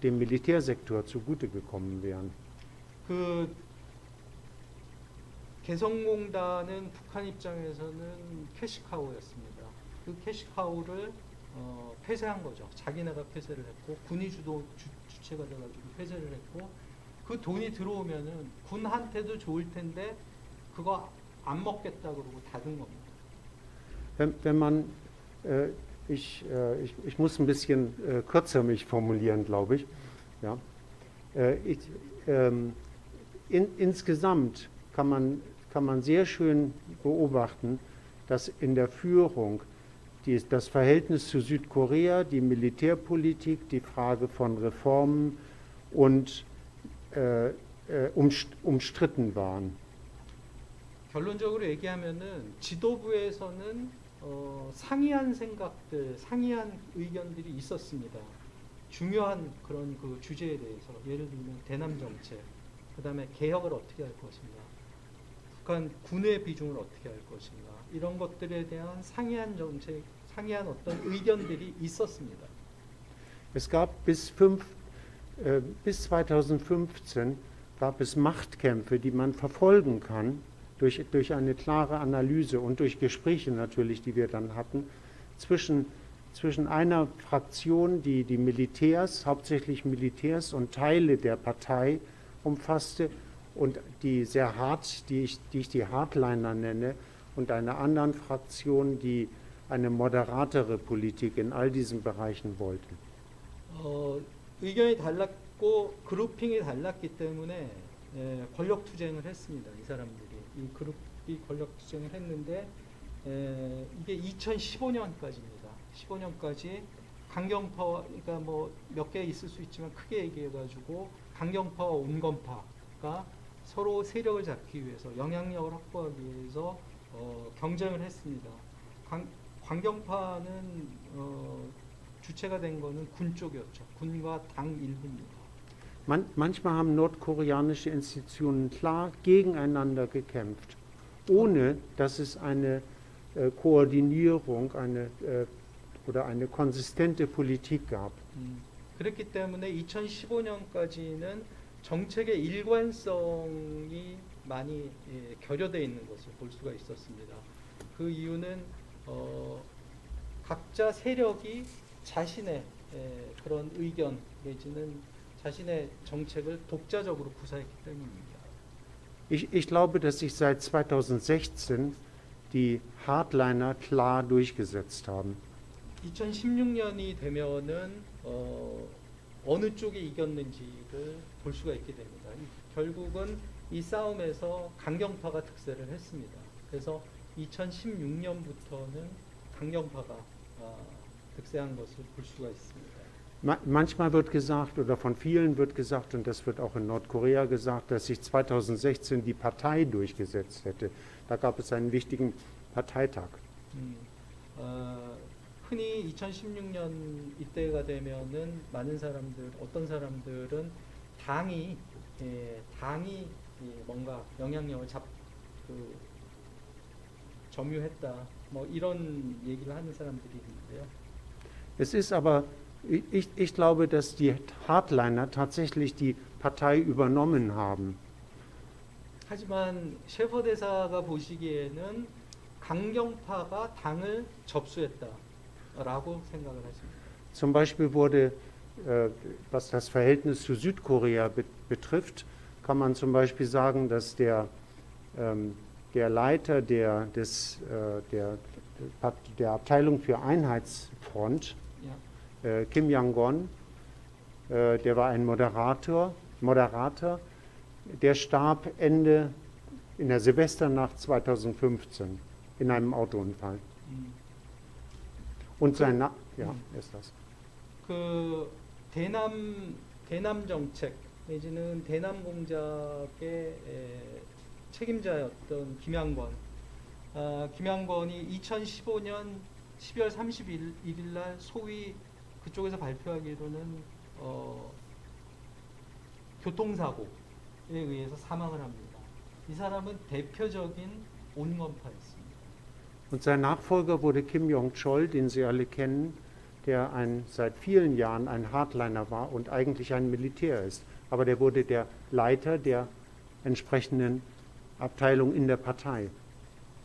dem Militärsektor zugute gekommen wären. 그 개성공단은 북한 입장에서는 캐시카우였습니다. 그 캐시카우를 폐쇄한 거죠. 자기네가 폐쇄를 했고 군이 주체가 돼가지고 폐쇄를 했고 그 돈이 들어오면은 군한테도 좋을 텐데 그거 안 먹겠다 그러고 닫은 겁니다. Wenn man, ich muss ein bisschen kürzer mich formulieren, glaube ich. Ja. Insgesamt kann man sehr schön beobachten, dass in der Führung das Verhältnis zu Südkorea, die Militärpolitik, die Frage von Reformen und umstritten waren. 결론적으로 얘기하면은 지도부에서는 상이한 생각들, 상이한 의견들이 있었습니다. 중요한 그런 그 주제에 대해서 예를 들면 대남 정책, 그다음에 개혁을 어떻게 할 것인가, 북한 군의 비중을 어떻게 할 것인가 이런 것들에 대한 상이한 정책, 상이한 어떤 의견들이 있었습니다. Es gab bis 2015 gab es Machtkämpfe, die man verfolgen kann. Durch eine klare Analyse und durch Gespräche natürlich, die wir dann hatten, zwischen einer Fraktion, die die Militärs, hauptsächlich Militärs und Teile der Partei umfasste und die sehr hart, die ich die Hardliner nenne, und einer anderen Fraktion, die eine moderatere Politik in all diesen Bereichen wollte. 의견이 달랐고 그룹핑이 달랐기 때문에 권력 투쟁을 했습니다. 이 사람들이. 이 그룹이 권력 투쟁을 했는데 이게 2015년까지입니다. 15년까지 강경파, 그러니까 뭐 몇 개 있을 수 있지만 크게 얘기해가지고 강경파와 온건파가 서로 세력을 잡기 위해서 영향력을 확보하기 위해서 경쟁을 했습니다. 강경파는 주체가 된 거는 군 쪽이었죠. 군과 당 일부입니다. Manchmal haben nordkoreanische Institutionen klar gegeneinander gekämpft, ohne dass es eine Koordinierung oder eine konsistente Politik gab. 그렇기 때문에 2015년까지는 정책의 일관성이 많이 결여되어 있는 것을 볼 수가 있었습니다. 그 이유는 각자 세력이 자신의 그런 의견 내지는 자신의 정책을 독자적으로 구사했기 때문입니다. Ich glaube, dass sich seit 2016 die Hardliner klar durchgesetzt haben. 2016년이 되면은 어느 쪽이 이겼는지를 볼 수가 있게 됩니다. 결국은 이 싸움에서 강경파가 득세를 했습니다. 그래서 2016년부터는 강경파가 득세한 것을 볼 수가 있습니다. Manchmal wird gesagt, oder von vielen wird gesagt, und das wird auch in Nordkorea gesagt, dass sich 2016 die Partei durchgesetzt hätte. Da gab es einen wichtigen Parteitag. 흔히 2016년 이때가 되면은 많은 사람들, 어떤 사람들은 당이 뭔가 영향력을 점유했다, 뭐 이런 얘기를 하는 사람들이 있는데요. Es ist aber Ich glaube, dass die Hardliner tatsächlich die Partei übernommen haben. 하지만 셰퍼 대사가 보시기에는 강경파가 당을 접수했다라고 생각을 하십니다. Zum Beispiel wurde, was das Verhältnis zu Südkorea betrifft, kann man zum Beispiel sagen, dass der Leiter der Abteilung für Einheitsfront, Kim Yang-gon, der war ein Moderator, der starb in der Silvesternacht 2015 in einem Autounfall. Und sein ist das. 그 대남 정책 내지는 대남 공작의 책임자였던 김양건이 2015년 12월 31일 날 소위 그쪽에서 발표하기로는 교통사고에 의해서 사망을 합니다. 이 사람은 대표적인 온건파였습니다. Und sein Nachfolger wurde Kim Jong-chol, den Sie alle kennen, der seit vielen Jahren ein Hardliner war und eigentlich ein Militär ist. Aber der wurde der Leiter der entsprechenden Abteilung in der Partei.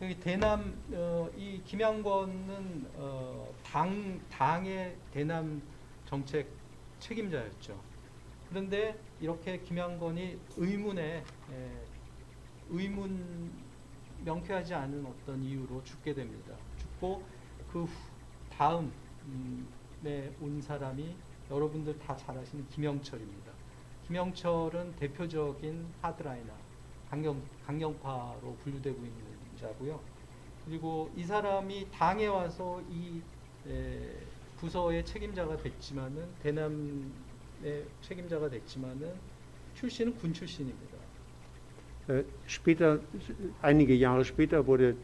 여기 대남 이 김양권은 당의 대남 정책 책임자였죠. 그런데 이렇게 김양권이 의문 명쾌하지 않은 어떤 이유로 죽게 됩니다. 죽고 그 다음에 온 사람이 여러분들 다 잘 아시는 김영철입니다. 김영철은 대표적인 하드라이너, 강경파로 분류되고 있는 자고요. 그리고 이 사람이 당에 와서 이 부서의 책임자가 됐지만은 대남의 책임자가 됐지만은 출신은 군 출신입니다. Später, einige Jahre später wurde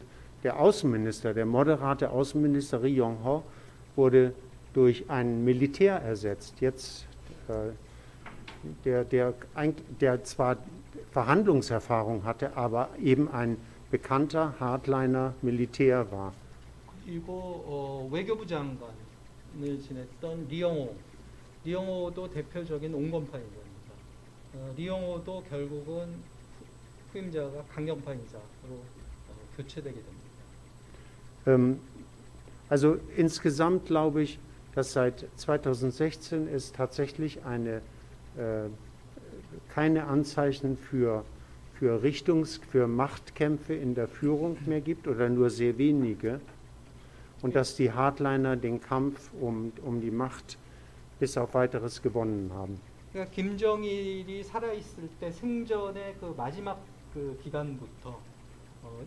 der Außenminister, der moderate Außenminister Ri Yong-ho, wurde durch ein Militär ersetzt. Jetzt, der zwar Verhandlungserfahrung hatte, aber eben ein bekannter Hardliner Militär war. 그리고 외교부 장관을 지냈던 리영호도 대표적인 온건파 인사입니다. 리영호도 결국은 후임자가 강경파 인사로 교체되게 됩니다. Also insgesamt glaube ich, dass seit 2016 es tatsächlich keine Anzeichen für Machtkämpfe in der Führung mehr gibt oder nur sehr wenige und dass die Hardliner den Kampf um die Macht bis auf weiteres gewonnen haben. 그러니까 김정일이 살아있을 때 생전의 그 마지막 그 기간부터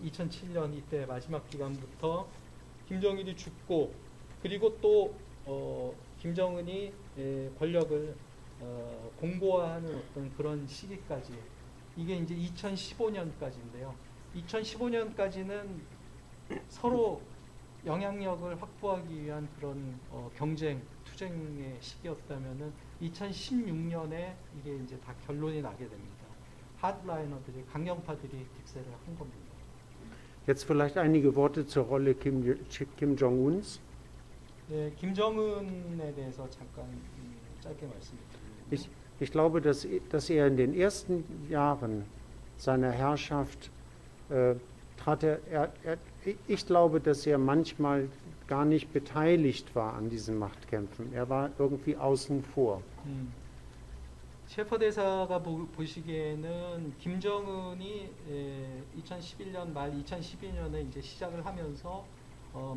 2007년 이때 마지막 기간부터 김정일이 죽고 그리고 또 김정은이 권력을 공고화하는 어떤 그런 시기까지 이게 이제 2015년까지인데요. 2015년까지는 서로 영향력을 확보하기 위한 그런 투쟁의 시기였다면은 2016년에 이게 이제 다 결론이 나게 됩니다. 하드라이너들이 강경파들이 득세를 한 겁니다. Jetzt vielleicht einige Worte zur Rolle Kim Jong-uns. 네, 김정은에 대해서 잠깐 짧게 말씀드립니다. Ich glaube, dass er in den ersten Jahren seiner Herrschaft ich glaube, dass er manchmal gar nicht beteiligt war an diesen Machtkämpfen. Er war irgendwie außen vor. 셰퍼 대사가 보시기에는 김정은이 2011년 말 2012년에 이제 시작을 하면서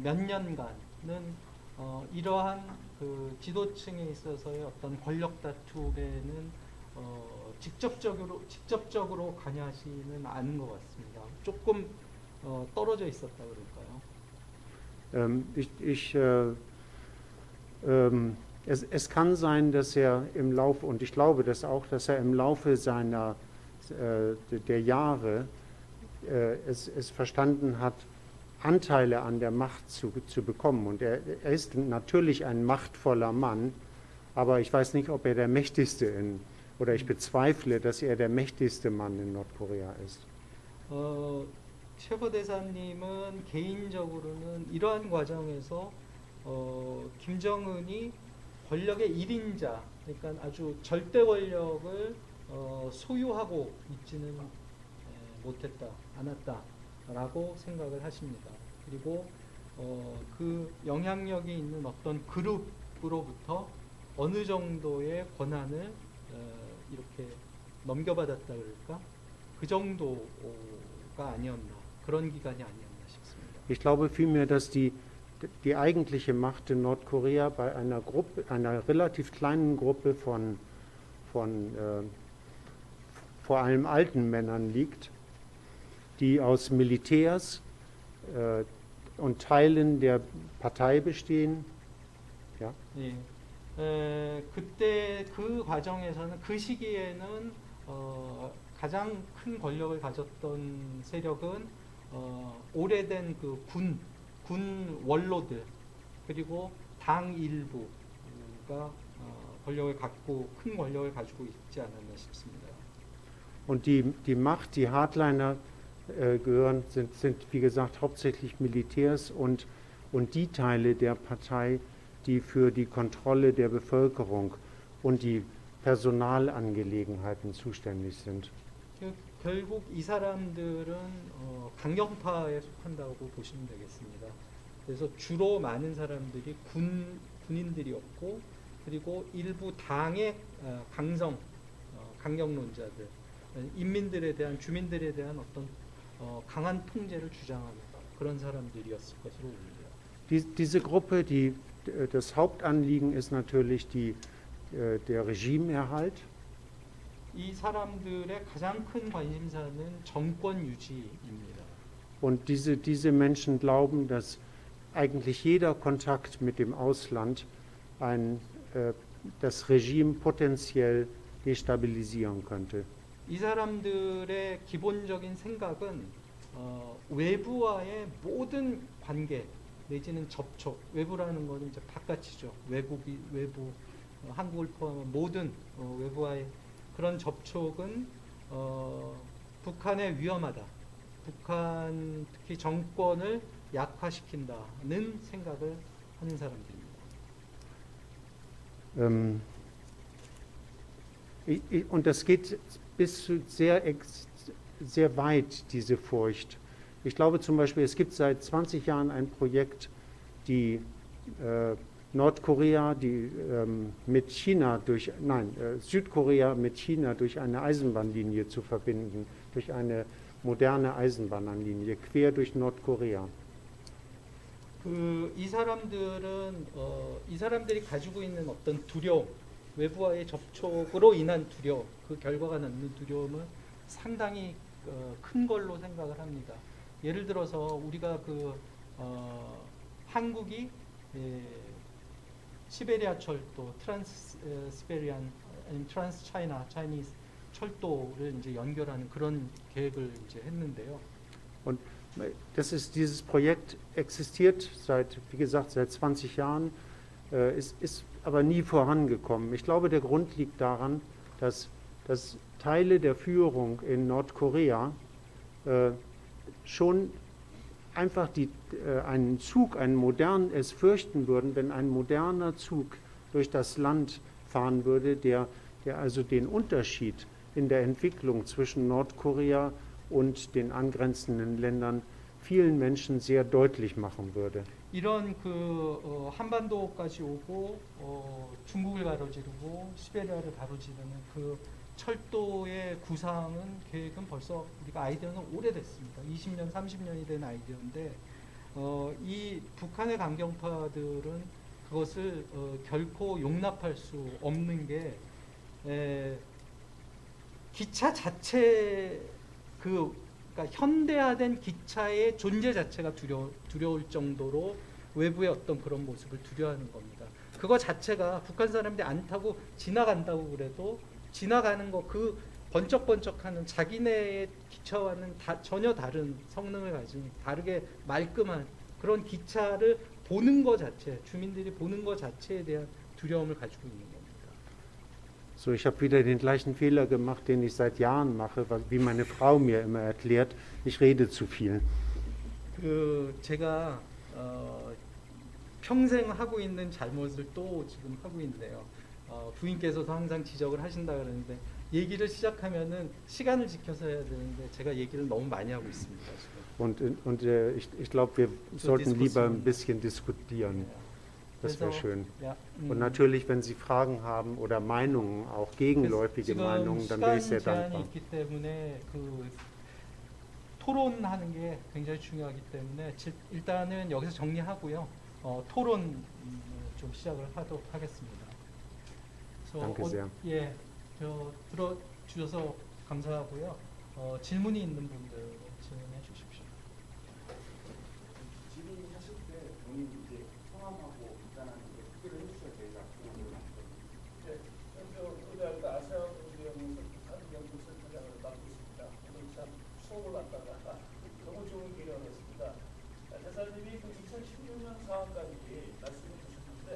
몇 년간은 이러한 그 지도층에 있어서의 어떤 권력 다툼에는 직접적으로 관여하지는 않은 것 같습니다. 조금 떨어져 있었다 그럴까요? Es kann sein, dass er im Laufe, und ich glaube das auch, dass er im Laufe der Jahre es verstanden hat, Anteile an der Macht zu bekommen. Und er ist natürlich ein machtvoller Mann, aber ich weiß nicht, ob er der mächtigste oder ich bezweifle, dass er der mächtigste Mann in Nordkorea ist. 셰퍼 대사님은 개인적으로는 이러한 과정에서 김정은이 권력의 1인자, 그러니까 아주 절대 권력을 소유하고 있지는 않았다라고 생각을 하십니다. 그리고 그 영향력이 있는 어떤 그룹으로부터 어느 정도의 권한을 이렇게 넘겨받았다 그럴까? 그 정도가 아니었나, 그런 기간이 아니었나 싶습니다. Ich glaube vielmehr, dass die eigentliche Macht in Nordkorea bei einer relativ kleinen Gruppe von vor allem alten Männern liegt, die aus Militärs und Teilen der Partei bestehen. Ja. 예. 그때 그 과정에서는 그 시기에는 가장 큰 권력을 가졌던 세력은 오래된 그 군 원로들 그리고 당 일부가 큰 권력을 가지고 있지 않았나 싶습니다. Und die Macht, die Hardliner sind wie gesagt hauptsächlich Militärs und die Teile der Partei, die für die Kontrolle der Bevölkerung und die Personalangelegenheiten zuständig sind. 결국 이 사람들은 강경파에 속한다고 보시면 되겠습니다. 그래서 주로 많은 사람들이 군인들이었고, 그리고 일부 당의 강경론자들, 인민들에 대한, 주민들에 대한 어떤 강한 통제를 주장하는 그런 사람들이었을 것으로 보입니다. Diese Gruppe, das Hauptanliegen ist natürlich der Regimeerhalt. 이 사람들의 가장 큰 관심사는 정권 유지입니다. Und diese Menschen glauben, dass eigentlich jeder Kontakt mit dem Ausland das Regime potenziell destabilisieren könnte. 이 사람들의 기본적인 생각은 외부와의 모든 관계 내지는 접촉, 외부라는 것은 이제 바깥이죠. 외부, 한국을 포함한 모든 외부와의 그런 접촉은 북한에 위험하다. 북한 특히 정권을 약화시킨다는 생각을 하는 사람들입니다. Und das geht bis zu sehr weit, diese Furcht. Ich glaube zum Beispiel, es gibt seit 20 Jahren ein Projekt, die Nordkorea, mit China Südkorea mit China durch eine Eisenbahnlinie zu verbinden, durch eine moderne Eisenbahnlinie quer durch Nordkorea. 이 사람들이 가지고 있는 어떤 두려움, 외부와의 접촉으로 인한 두려움, 그 결과가 낳는 두려움은 상당히 큰 걸로 생각을 합니다. 예를 들어서 우리가 한국이 시베리아 철도, 트란스시베리안, 트란스 차이니스 철도를 이제 연결하는 그런 계획을 이제 했는데요. Und dieses Projekt existiert wie gesagt, seit 20 Jahren, ist aber nie vorangekommen. Ich glaube, der Grund liegt daran, dass Teile der Führung in Nordkorea schon einfach es fürchten würden, wenn ein moderner Zug durch das Land fahren würde, der also den Unterschied in der Entwicklung zwischen Nordkorea und den angrenzenden Ländern vielen Menschen sehr deutlich machen würde. 이런 한반도까지 오고 중국을 가로지르고 시베리아를 가로지르는 그 철도의 계획은 벌써 우리가 아이디어는 오래됐습니다. 20년, 30년이 된 아이디어인데 이 북한의 강경파들은 그것을 결코 용납할 수 없는 게 기차 자체 그러니까 현대화된 기차의 존재 자체가 두려울 정도로 외부의 어떤 그런 모습을 두려워하는 겁니다. 그거 자체가 북한 사람들이 안 타고 지나간다고 그래도 지나가는 거 그 번쩍번쩍하는 자기네의 기차와는 전혀 다른 성능을 가진 다르게 말끔한 그런 기차를 보는 것 자체, 주민들이 보는 것 자체에 대한 두려움을 가지고 있는 겁니다. So, ich habe wieder den gleichen Fehler gemacht, den ich seit Jahren mache, wie meine Frau mir immer erklärt, ich rede zu viel. 제가 평생 하고 있는 잘못을 또 지금 하고 있는데요. 부인께서도 항상 지적을 하신다 그러는데 얘기를 시작하면은 시간을 지켜서 해야 되는데 제가 얘기를 너무 많이 하고 있습니다. 지금. Und ich glaube, wir sollten lieber ein bisschen diskutieren. Das wäre schön. Ja, Und natürlich, wenn Sie Fragen haben oder Meinungen, auch gegenläufige Meinungen, dann wäre ich sehr dankbar. 있기 때문에 토론하는 게 굉장히 중요하기 때문에 일단은 여기서 정리하고요. 토론 좀 시작을 하도록 하겠습니다. Danke sehr. 예, 들어주셔서 감사하고요. 질문이 있는 분들 질문해 주십시오. 질의하실 때 본인 이제 성함하고 입단하는 게 소개를 해주셔야 저희가 네, 현재 의뢰하다 아시아 공개연구소 북한 연구센터장을 맡고 있습니다. 오늘 참 수업을 받다가 너무 좋은 기회였습니다. 대사님이 2016년 상황까지 말씀해 주셨는데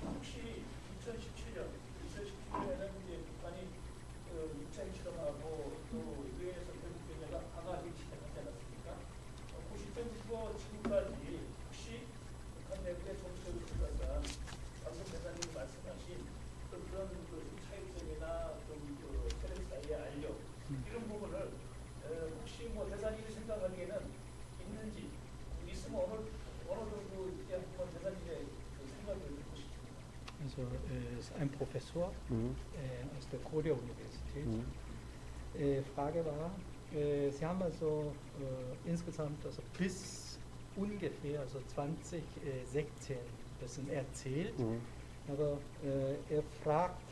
혹시 2017년에는 이제 북한이 육상 실험하고 또 유엔에서 결국 변화가 강화되기 시작하지 않았습니까? 그 시점부터 지금까지 혹시 북한 also ist ein Professor aus der Korea-Universität. Frage war, Sie haben also insgesamt also bis ungefähr also 2016 das erzählt, aber er fragt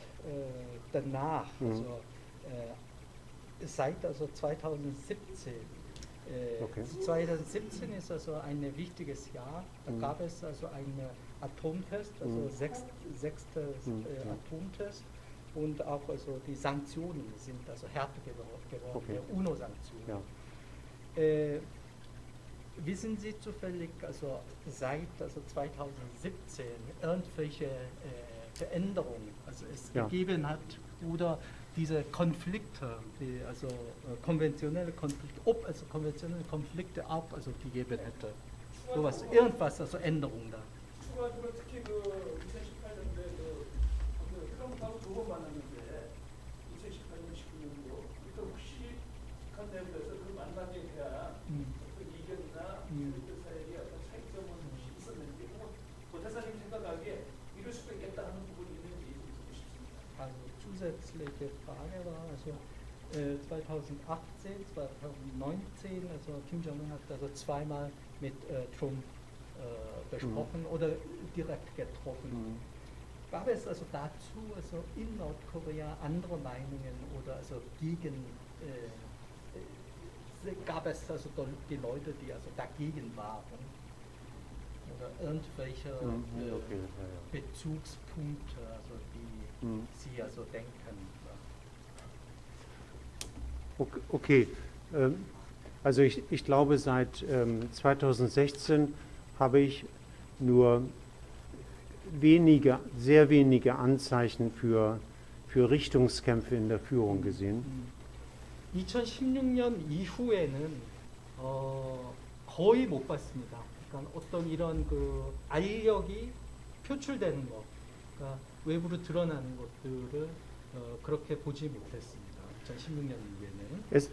danach, also seit also 2017. Okay. 2017 ist also ein wichtiges Jahr. Da gab es also einen Atomtest, also sechster Atomtest, und auch also die Sanktionen sind also härter geworden, Okay. UNO-Sanktionen. Ja. Wissen Sie zufällig, also seit also 2017 irgendwelche Veränderungen, also es gegeben hat, oder diese Konflikte, die also konventionelle Konflikte, ob also konventionelle Konflikte auch also gegeben hätte, sowas, irgendwas, also Änderungen da. 추가적으로 특히 그 2018년도에 트럼프하고 두 번 만났는데 2018년, 19년도 그때 혹시 북한 내부에서 그 만남에 대한 어떤 이견이나 그 사이에 어떤 차이점은 있었는지, 혹은 고 대사님 생각하기에 이럴 수도 있겠다 하는 부분이 있는지 좀 듣고 싶습니다. Also zusätzliche Frage war also 2018, 2019, also Kim Jong-un hat also zweimal mit Trump besprochen oder direkt getroffen. Gab es also dazu also in Nordkorea andere Meinungen oder also gegen gab es also die Leute, die also dagegen waren? Oder irgendwelche Bezugspunkte, also die Sie also denken? Okay, also ich glaube, seit 2016 habe ich nur sehr wenige Anzeichen für Richtungskämpfe in der Führung gesehen. 2016년 이후에는 거의 못 봤습니다. 그러니까 어떤 이런 그 알력이 표출되는 것, 그러니까 외부로 드러나는 것들을 그렇게 보지 못했습니다. 2016년 이후에는. Es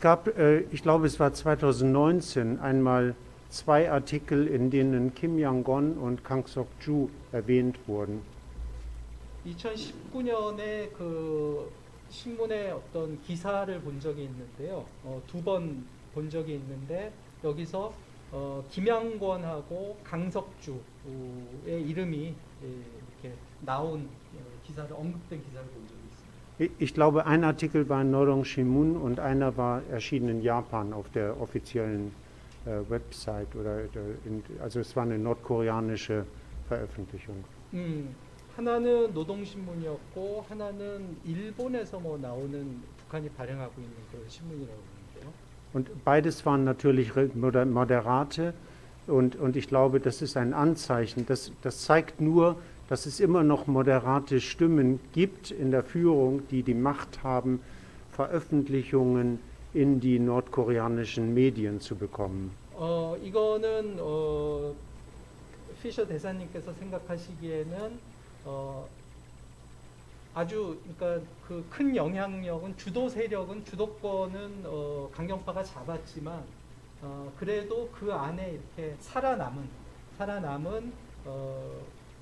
gab, ich glaube, es war 2019 einmal 2 Artikel, in denen Kim Jong-un und Kang Sok-ju erwähnt wurden. 2019년에 그 신문에 어떤 기사를 본 적이 있는데요. 2번 본 적이 있는데 여기서 김양권하고 강석주의 이름이 이렇게 나온 기사를 언급된 기사를 본 적이 있습니다. Ich glaube, ein Artikel war in Noron Shimun und einer war erschienen in Japan auf der offiziellen Website, also es war eine nordkoreanische Veröffentlichung. 하나는 노동신문이었고 하나는 일본에서 뭐 나오는 북한이 발행하고 있는 그런 신문이라고 보는데요. Und beides waren natürlich Moderate und ich glaube, das ist ein Anzeichen, das zeigt nur, dass es immer noch moderate Stimmen gibt in der Führung, die die Macht haben, Veröffentlichungen in die nordkoreanischen Medien zu bekommen. 이거는 피셔 대사님께서 생각하시기에는 아주 그러니까 그 큰 영향력은 주도 세력은 주도권은 강경파가 잡았지만 그래도 그 안에 이렇게 살아남은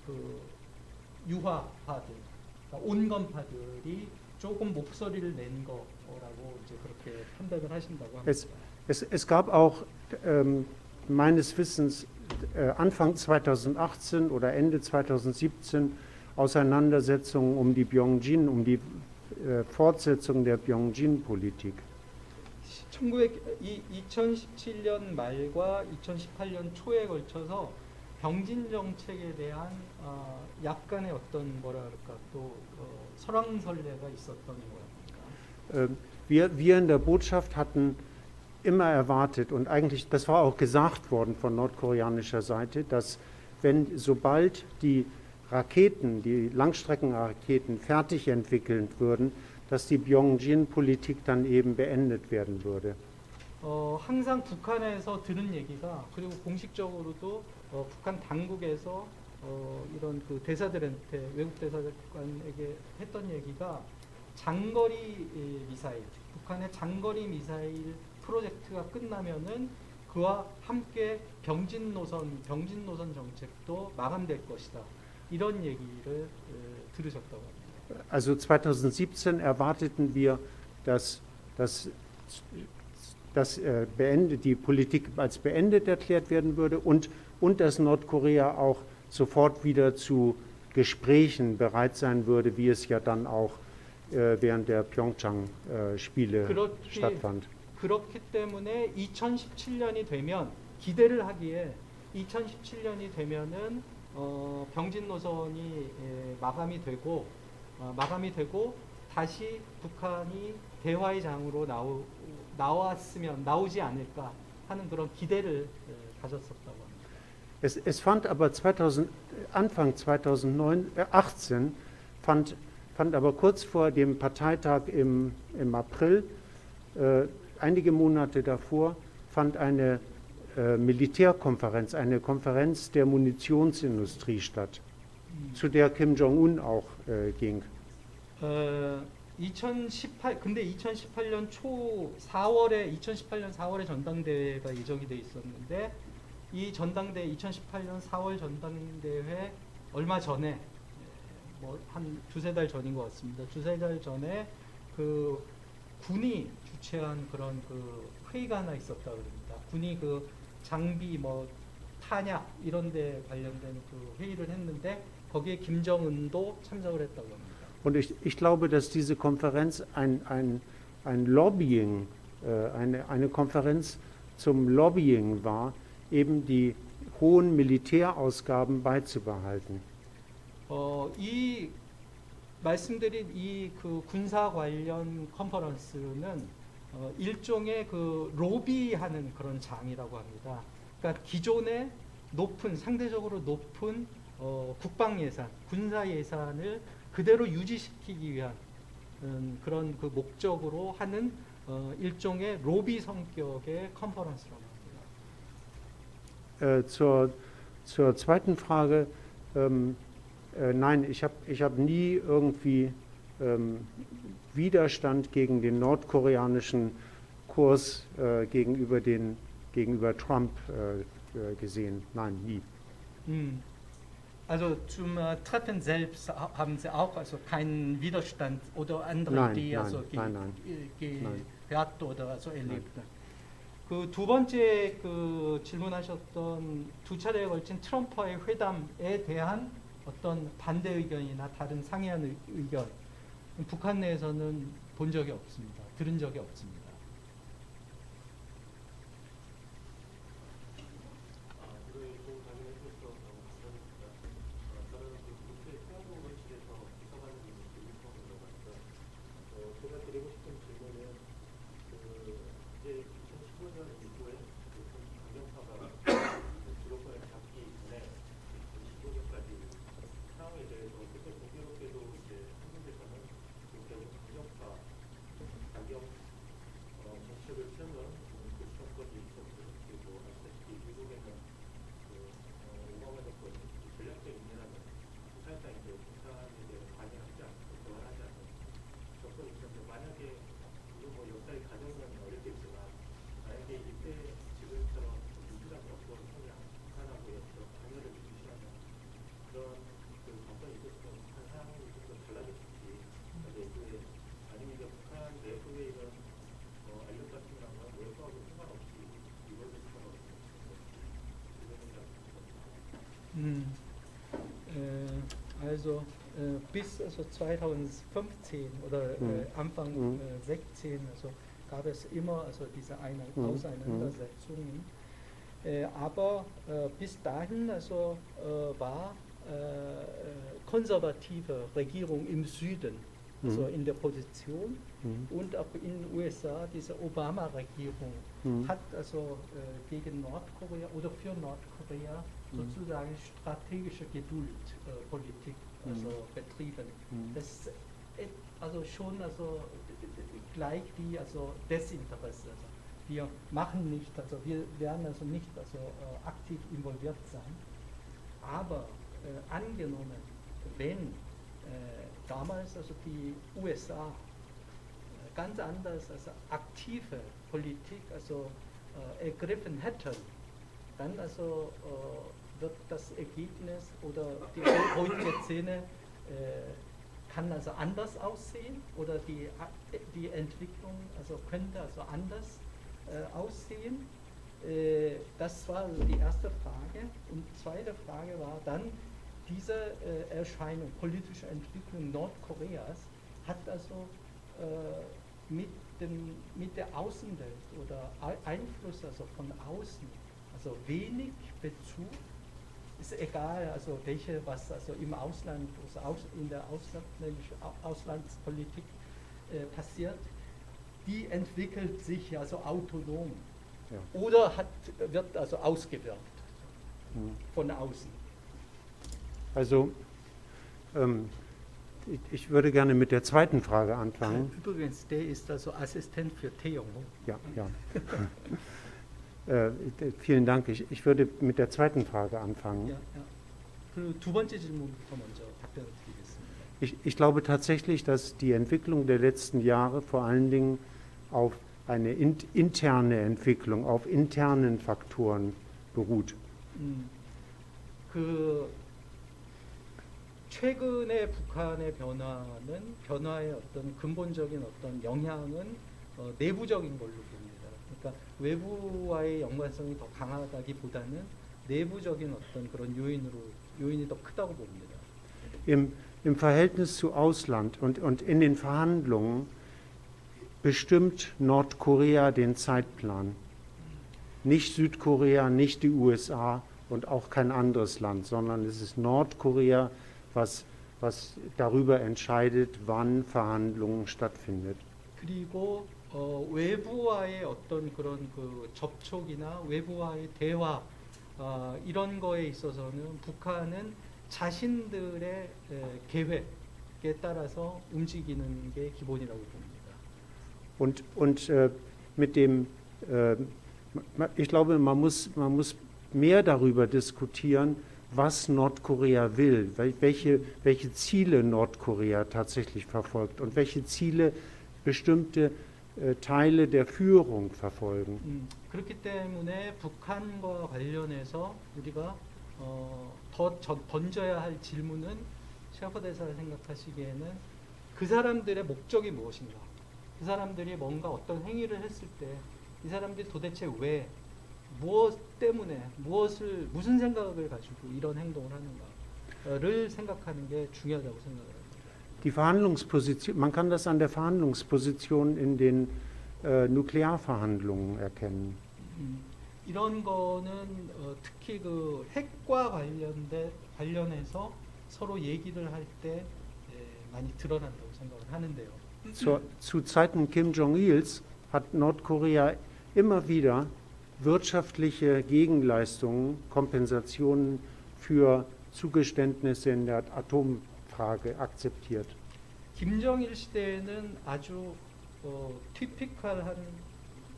그 유화파들, 그러니까 온건파들이 조금 목소리를 낸 거라고 이제 그렇게 판단을 하신다고 합니다. Es gab auch meines Wissens Anfang 2018 oder Ende 2017 Auseinandersetzungen um die Byongjin, um die Fortsetzung der Byongjin-Politik. 2017년 말과 2018년 초에 걸쳐서 병진 정책에 대한 약간의 어떤 뭐라 그럴까 또 설왕설래가 있었던 거랍니다. Wir in der Botschaft hatten immer erwartet und eigentlich, das war auch gesagt worden von nordkoreanischer Seite, dass sobald die Raketen, die Langstreckenraketen fertig entwickelt würden, dass die Byongjin-Politik dann eben beendet werden würde. 항상 북한에서 들은 얘기가 그리고 공식적으로도 북한 당국에서 이런 그 대사들한테 외국 대사관에게 했던 얘기가 장거리 미사일, 북한의 장거리 미사일 프로젝트가 끝나면은 그와 함께 병진 노선 정책도 마감될 것이다. 이런 얘기를 들으셨다고 합니다. Also 2017 erwarteten wir, dass die Politik als beendet erklärt werden würde und dass Nordkorea auch sofort wieder zu Gesprächen bereit sein würde, wie es ja dann auch während der Pyeongchang-Spiele stattfand. 그렇기 때문에 2017년이 되면 기대를 하기에 2017년이 되면은 병진 노선이 마감이 되고 다시 북한이 대화의 장으로 나오지 않을까 하는 그런 기대를 가졌었다고 합니다. Es fand aber Anfang 2018 fand aber kurz vor dem Parteitag im April, einige Monate davor, fand eine Militärkonferenz, eine Konferenz der Munitionsindustrie statt, zu der Kim Jong-un auch ging. 근데 2018년 4월에 전당대회가 예정이 돼 있었는데 이 전당대회 2018년 4월 전당대회 얼마 전에 뭐 한 두세 달 전인 것 같습니다. 두세 달 전에 그 군이 주최한 그런 그 회의가 하나 있었다 그럽니다. 군이 그 장비 뭐 탄약 이런 데 관련된 그 회의를 했는데 거기에 김정은도 참석을 했다고 합니다. Und ich glaube, dass diese Konferenz ein Lobbying, eine Konferenz zum Lobbying war, eben die hohen Militärausgaben beizubehalten. 이 말씀드린 이 그 군사 관련 컨퍼런스는 일종의 그 로비하는 그런 장이라고 합니다. 그러니까 기존의 상대적으로 높은 국방 예산, 군사 예산을 그대로 유지시키기 위한 그런 그 목적으로 하는 일종의 로비 성격의 컨퍼런스라고 합니다. Zur zweiten Frage, nein, ich hab nie irgendwie Widerstand gegen den nordkoreanischen Kurs gegenüber Trump gesehen. Nein, nie. Also zum Treffen selbst haben Sie auch also keinen Widerstand oder andere Nein, Idee also nein. gehört oder also erlebt. 그 두 번째 그 질문하셨던 두 차례에 걸친 트럼프와의 회담에 대한 어떤 반대 의견이나 다른 상이한 의견 북한 내에서는 본 적이 없습니다. 들은 적이 없습니다. Also bis also 2015 oder Anfang 16 also gab es immer also diese Auseinandersetzungen. Aber bis dahin also war konservative Regierung im Süden also in der Position und auch in den USA diese Obama-Regierung hat also gegen Nordkorea oder für Nordkorea sozusagen strategische Geduldpolitik also betrieben. Das also schon also gleich wie also Desinteresse. Also wir machen nicht, also wir werden also nicht also aktiv involviert sein. Aber angenommen, wenn damals also die USA ganz anders also aktive Politik also ergriffen hätten, dann also wird das Ergebnis oder die heutige Szene kann also anders aussehen oder die Entwicklung also könnte also anders aussehen. Das war also die erste Frage. Und die zweite Frage war dann, diese Erscheinung, politische Entwicklung Nordkoreas hat also mit der Außenwelt oder Einfluss also von außen, also wenig Bezug, ist egal, also was also im Ausland, also in der Auslandspolitik passiert, die entwickelt sich also autonom. Ja. Oder wird also ausgewirkt von außen. Also ich würde gerne mit der zweiten Frage anfangen. Übrigens, der ist also Assistent für Tae Yong-ho. Ja, ja. Vielen Dank. Ich würde mit der zweiten Frage anfangen. Ja, ja. 두 번째 질문부터 먼저 답변드리겠습니다. Ich glaube tatsächlich, dass die Entwicklung der letzten Jahre vor allen Dingen auf eine interne Entwicklung, auf internen Faktoren beruht. 최근의 북한의 변화의 어떤 근본적인 어떤 영향은 내부적인 걸로 봅니다. 그러니까 외부와의 연관성이 더 강하다기보다는 내부적인 어떤 그런 요인이 더 크다고 봅니다. Im Verhältnis zu Ausland und in den Verhandlungen bestimmt Nordkorea den Zeitplan. Nicht Südkorea, nicht die USA und auch kein anderes Land, sondern es ist Nordkorea, was darüber entscheidet, wann Verhandlungen stattfindet. 그리고 외부와의 어떤 그런 그 접촉이나 외부와의 대화 이런 거에 있어서는 북한은 자신들의 계획에 따라서 움직이는 게 기본이라고 봅니다. Und mit dem, ich glaube, man muss mehr darüber diskutieren, was Nordkorea will, welche Ziele Nordkorea tatsächlich verfolgt und welche Ziele bestimmte Teile der Führung verfolgen. 그렇기 때문에 북한과 관련해서 우리가 더 던져야 할 질문은 셰퍼 대사가 생각하시기에는 그 사람들의 목적이 무엇인가? 그 사람들이 뭔가 어떤 행위를 했을 때 이 사람들이 도대체 왜 무엇 때문에 무슨 생각을 가지고 이런 행동을 하는가를 생각하는 게 중요하다고 생각을 합니다. Die Verhandlungsposition, man kann das an der Verhandlungsposition in den Nuklearverhandlungen erkennen. 이런 거는 특히 그 핵과 관련해서 서로 얘기를 할 때 많이 드러난다고 생각을 하는데요. Zu Zeiten Kim Jong-ils hat Nordkorea immer wieder wirtschaftliche Gegenleistungen, Kompensationen für Zugeständnisse in der Atomfrage akzeptiert. 김정일 시대에는 아주 티피컬한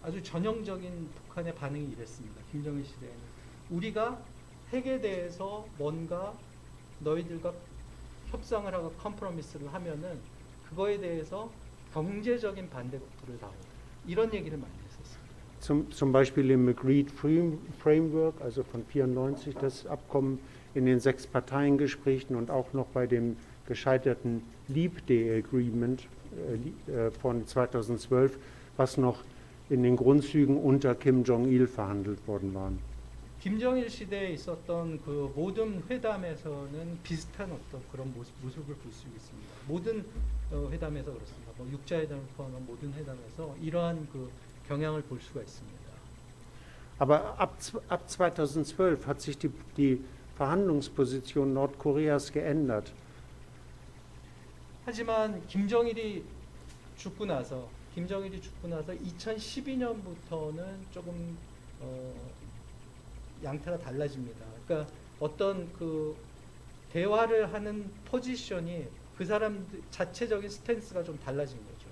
아주 전형적인 북한의 반응이 이랬습니다. 김정일 시대에는 우리가 핵에 대해서 뭔가 너희들과 협상을 하고 컴프로미스를 하면은 그거에 대해서 경제적인 반대급부를 하고 이런 얘기를 많이 했었습니다. Zum Beispiel im Agreed Framework, also von 94, das Abkommen in den 6-Parteien-Gesprächen und auch noch bei dem gescheiterten Leap Day Agreement von 2012, was noch in den Grundzügen unter Kim Jong-il verhandelt worden waren. 김정일 시대에 있었던 그 모든 회담에서는 비슷한 어떤 그런 모습을 볼 수 있습니다. 모든 회담에서 그렇습니다. 뭐 육자회담을 포함한 모든 회담에서 이러한 그 경향을 볼 수가 있습니다. Aber ab 2012 hat sich die Verhandlungsposition Nordkoreas geändert. 하지만 김정일이 죽고 나서 2012년부터는 조금 양태가 달라집니다. 그러니까 어떤 그 대화를 하는 포지션이 그 사람 자체적인 스탠스가 좀 달라진 거죠.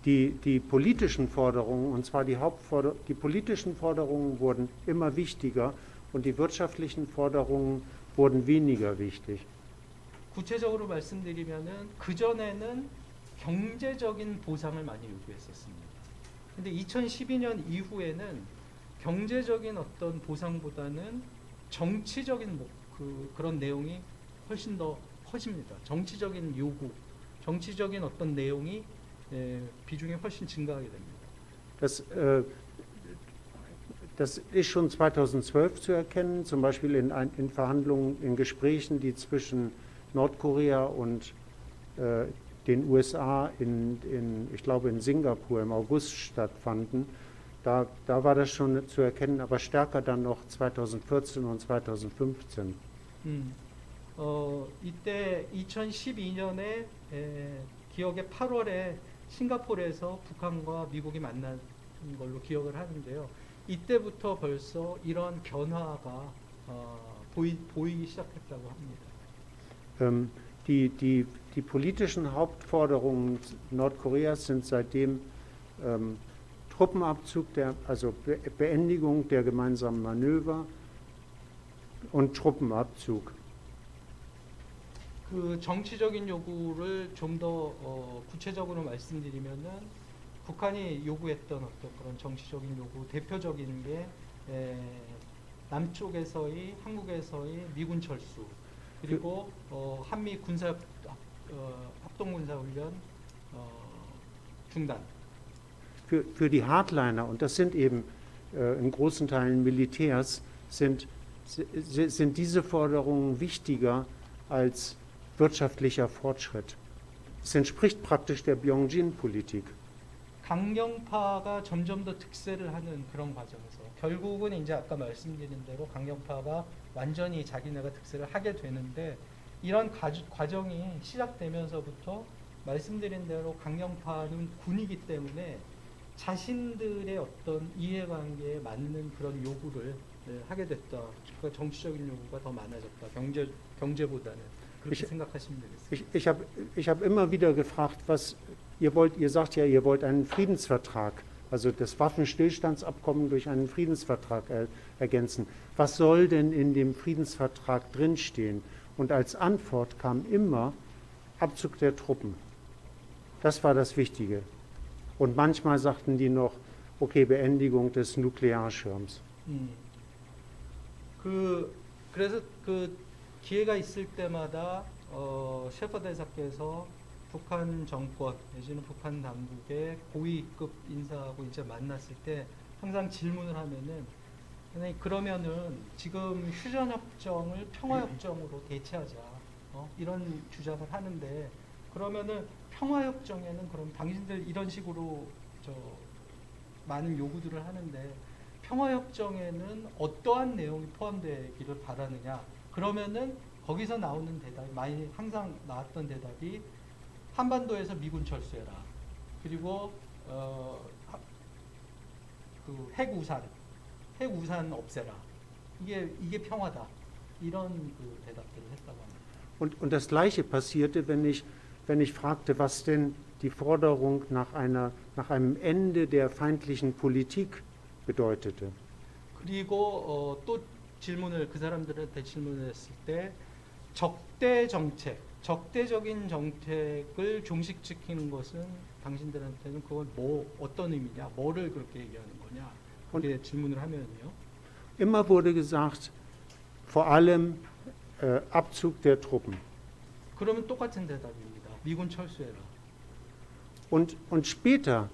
Die politischen Forderungen, und zwar die politischen Forderungen wurden immer wichtiger und die wirtschaftlichen Forderungen wurden weniger wichtig. 구체적으로 말씀드리면은 그 전에는 경제적인 보상을 많이 요구했었습니다. 근데 2012년 이후에는 경제적인 어떤 보상보다는 정치적인 그런 내용이 훨씬 더 커집니다. 정치적인 요구, 정치적인 어떤 내용이 비중이 훨씬 증가하게 됩니다. Das ist schon 2012 zu erkennen, zum Beispiel in Verhandlungen, in Gesprächen, die zwischen Nordkorea und den USA ich glaube in Singapur im August stattfanden. Da war das schon zu erkennen, aber stärker dann noch 2014 und 2015. 이때 2012년에 기억의 8월에 싱가포르에서 북한과 미국이 만난 걸로 기억을 하는데요. 이때부터 벌써 이런 변화가 보이기 시작했다고 합니다. Die politischen Hauptforderungen Nordkoreas sind seitdem Truppenabzug, also Beendigung der gemeinsamen Manöver und Truppenabzug. 그 정치적인 요구를 좀 더 구체적으로 말씀드리면은 북한이 요구했던 어떤 그런 정치적인 요구 대표적인 게 남쪽에서의 한국에서의 미군 철수 그리고 한미 군사 합동군사 훈련 중단. Für die Hardliner, und das sind eben in großen Teilen Militärs, sind diese Forderungen wichtiger als wirtschaftlicher Fortschritt. Es entspricht praktisch der Byongjin-Politik. 강경파가 점점 더 득세를 하는 그런 과정에서 결국은 이제 아까 말씀드린 대로 강경파가 완전히 자기네가 득세를 하게 되는데 이런 과정이 시작되면서부터 말씀드린 대로 강경파는 군이기 때문에 자신들의 어떤 이해관계에 맞는 그런 요구를 하게 됐다. 그러니까 정치적인 요구가 더 많아졌다. 경제보다는 그렇게 생각하시면 되겠습니다. Ich habe immer wieder gefragt, was ihr sagt ja, ihr wollt einen Friedensvertrag, also das Waffenstillstandsabkommen durch einen Friedensvertrag ergänzen. Was soll denn in dem Friedensvertrag drinstehen? Und als Antwort kam immer Abzug der Truppen. Das war das Wichtige. Und manchmal sagten die noch, okay, Beendigung des Nuklearschirms. 그래서 기회가 있을 때마다 셰퍼 대사께서 북한 정권 내지는 북한 당국의 고위급 인사하고 이제 만났을 때 항상 질문을 하면은 그러면은 지금 휴전협정을 평화협정으로 대체하자 이런 주장을 하는데 그러면은 평화협정에는 그럼 당신들 이런 식으로 많은 요구들을 하는데 평화협정에는 어떠한 내용이 포함되기를 바라느냐 그러면은 거기서 나오는 대답이 많이 항상 나왔던 대답이 한반도에서 미군 철수해라 그리고 그 핵 우산 없애라 이게 평화다 이런 그 대답들을 했다고 합니다. Und das Gleiche passierte, wenn ich fragte, was denn die Forderung nach einem Ende der feindlichen Politik bedeutete. 그리고 또 그 사람들한테 질문을 했을 때 적대 정책, 적대적인 정책을 종식시키는 것은 당신들한테는 그건 어떤 의미냐, 뭐를 그렇게 얘기하는 거냐, 그렇게 질문을 하면요. Immer wurde gesagt, vor allem Abzug der Truppen. 그러면 똑같은 대답입니다. 미군 철수해라. Und später,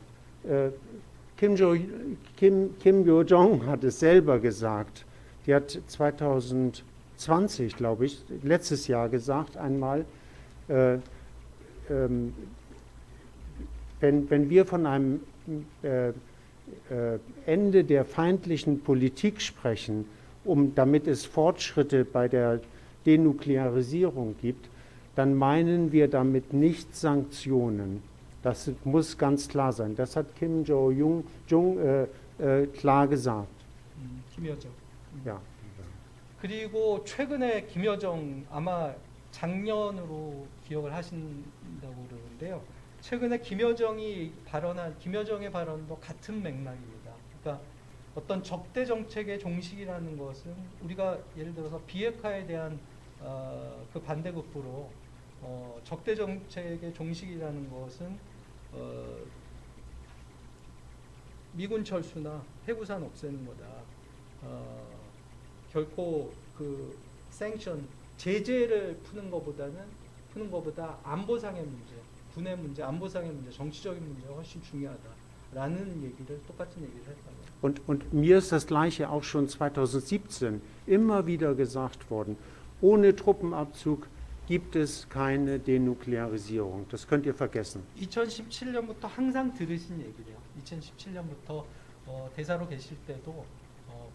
Kim Yo-jong hat es selber gesagt. Die hat 2020, glaube ich, letztes Jahr gesagt einmal, wenn wir von einem Ende der feindlichen Politik sprechen, damit es Fortschritte bei der Denuklearisierung gibt, dann meinen wir damit nicht Sanktionen. Das muss ganz klar sein. Das hat Kim Jong klar gesagt. 김여정. Ja. 그리고 최근에 김여정 아마 작년으로 기억을 하신다고 그러는데요. 최근에 김여정의 발언도 같은 맥락입니다. 그러니까 어떤 적대 정책의 종식이라는 것은 우리가 예를 들어서 비핵화에 대한 그 반대급부로 적대 정책의 종식이라는 것은 미군 철수나 핵우산 없애는 거다. 결코 그 sanction 제재를 푸는 것보다 안보상의 문제, 군의 문제, 안보상의 문제, 정치적인 문제가 훨씬 중요하다라는 얘기를 똑같은 얘기를 했다고요. Und mir ist das Gleiche auch schon 2017 immer wieder gesagt worden. Ohne Truppenabzug gibt es keine Denuklearisierung. Das könnt ihr vergessen. 2017년부터 항상 들으신 얘기래요. 2017년부터 대사로 계실 때도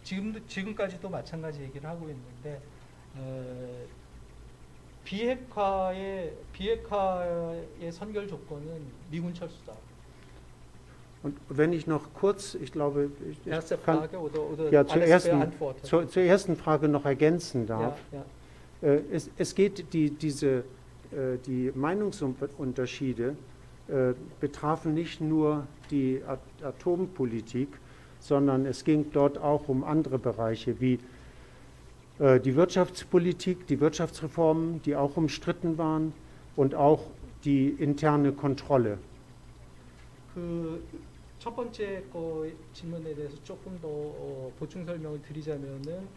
지금까지도 마찬가지 얘기를 하고 있는데 비핵화의 선결 조건은 미군 철수다. Und wenn ich noch kurz, ich glaube, ich Erste kann Frage oder ja, alles beantwortet. zur ersten Frage noch ergänzen darf. Ja. Es geht, die Meinungsunterschiede betrafen nicht nur die Atompolitik, sondern es ging dort auch um andere Bereiche wie die Wirtschaftspolitik, die Wirtschaftsreformen, die auch umstritten waren, und auch die interne Kontrolle. 그 첫 번째 거 질문에 대해서 조금 더 보충 설명을 드리자면은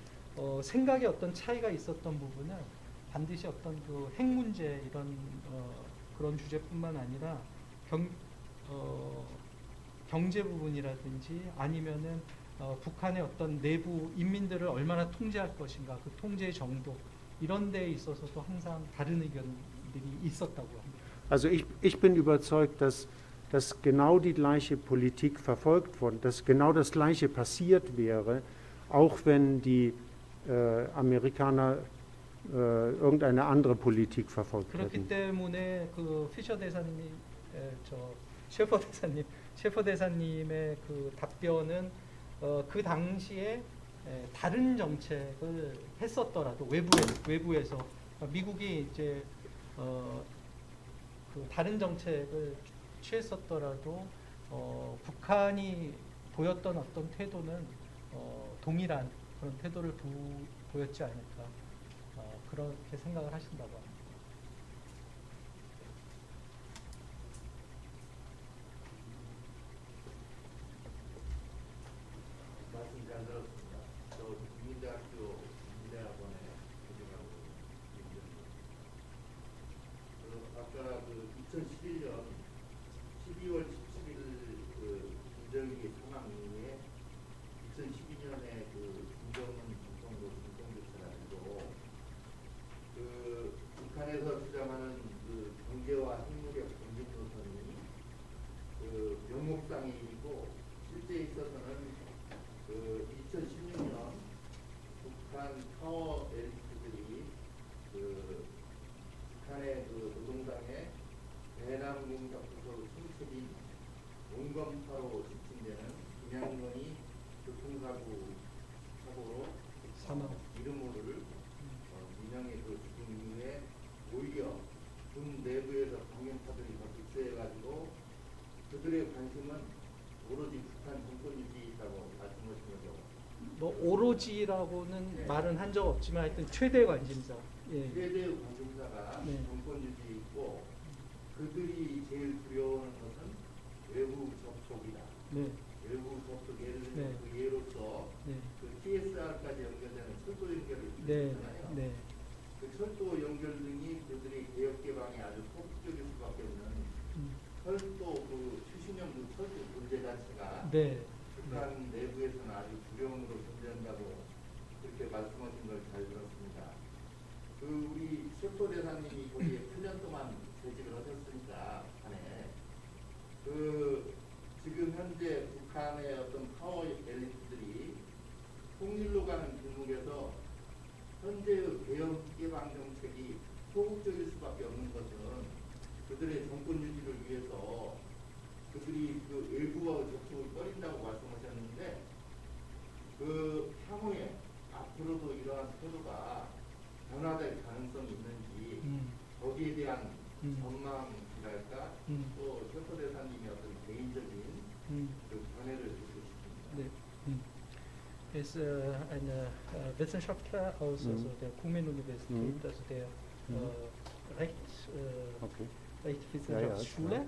생각에 어떤 차이가 있었던 부분은 반드시 어떤 그 핵 문제 이런 그런 주제뿐만 아니라 경제 부분이라든지 아니면은 북한의 어떤 내부 인민들을 얼마나 통제할 것인가, 그 통제 정도 이런 데에 있어서도 항상 다른 의견들이 있었다고 합니다. Also ich bin überzeugt, dass genau die gleiche Politik verfolgt wurde, dass genau das Gleiche passiert wäre, auch wenn die Amerikaner irgendeine andere Politik verfolgt 그렇기 hätten. 때문에 그 피셔 대사님, 셰퍼 대사님의 그 답변은 그 당시에 다른 정책을 했었더라도 외부에서 미국이 이제 그 다른 정책을 취했었더라도 북한이 보였던 어떤 태도는 동일한 그런 태도를 보였지 않을까 그렇게 생각을 하신다고 합니다. 말씀 잘 들었습니다. 저 국민대학교 국민대학원에 교직하고 아까 그 2011년 12월 17일 그 김정일이 사망 이후에 2012년에 그 김정은 중통도 중통교체라고 그 북한에서 주장하는 그 경제와 핵무력 경쟁 노선이 그 명목상이고 실제 있어서는 그 2016년 북한 파워 엘리트들이 그 북한의 그 노동당의 대남공작 부서 총책인 온검파로 지칭되는 김양건이 교통사고로 사망. 이름을 민영의 그 죽음 이후에 오히려 군 내부에서 강경파들이 더 득세해가지고 그들의 관심은 오로지 북한 정권 유지에 있다고 말씀하시면서 뭐 오로지라고는 말은 한 적 없지만 하여튼 최대 관심사. 예. 최대 관심사가 네. 정권 유지에 있고 그들이 제일 두려워하는 것은 외부 접촉이다. 네. 외부 접촉 예를 들면 네. 그 예로서 네. 그 TSR까지 연결되는 철도 연결을 네. 있잖아요. 네. 그 철도 연결 등이 그들의 개혁 개방에 아주 소극적일 수밖에 없는 철도 그 수십년 그 철도 문제 자체가 네. 북한 내부에서는 아주 두려움으로 존재한다고 그렇게 말씀하신 걸 잘 들었습니다. 그 우리 셰퍼 대사님이 거기에 8년 동안 재직을 하셨으니까 북한에 그 지금 현재 북한의 어떤 파워 엘리트들이 통일로 가는 길목에서 현재의 개혁 개방 정책이 소극적일 수밖에 없는 것은 그들의 정권 유지를 위해서 그들이 그 외부와 접촉을 꺼린다고 말씀하셨는데 그 향후에 앞으로도 이러한 태도가 변화될 가능성이 있는지 거기에 대한 전망이랄까 또 셰퍼 대사님의 어떤 개인적인 그 견해를 듣고 싶습니다. 네. ist ein Wissenschaftler aus also der Kunming-Universität, also der Rechtswissenschaftsschule.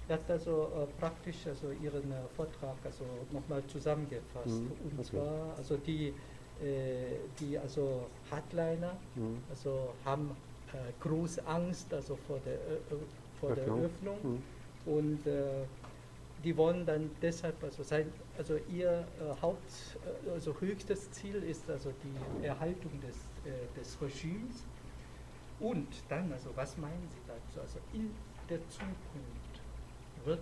Er hat also praktisch also Ihren Vortrag also nochmal zusammengefasst. Und zwar also die die also Hardliner also haben große Angst also vor der Öffnung und die wollen dann deshalb also ihr also höchstes Ziel ist also die Erhaltung des Regimes. Und dann, also was meinen Sie dazu? Also in der Zukunft wird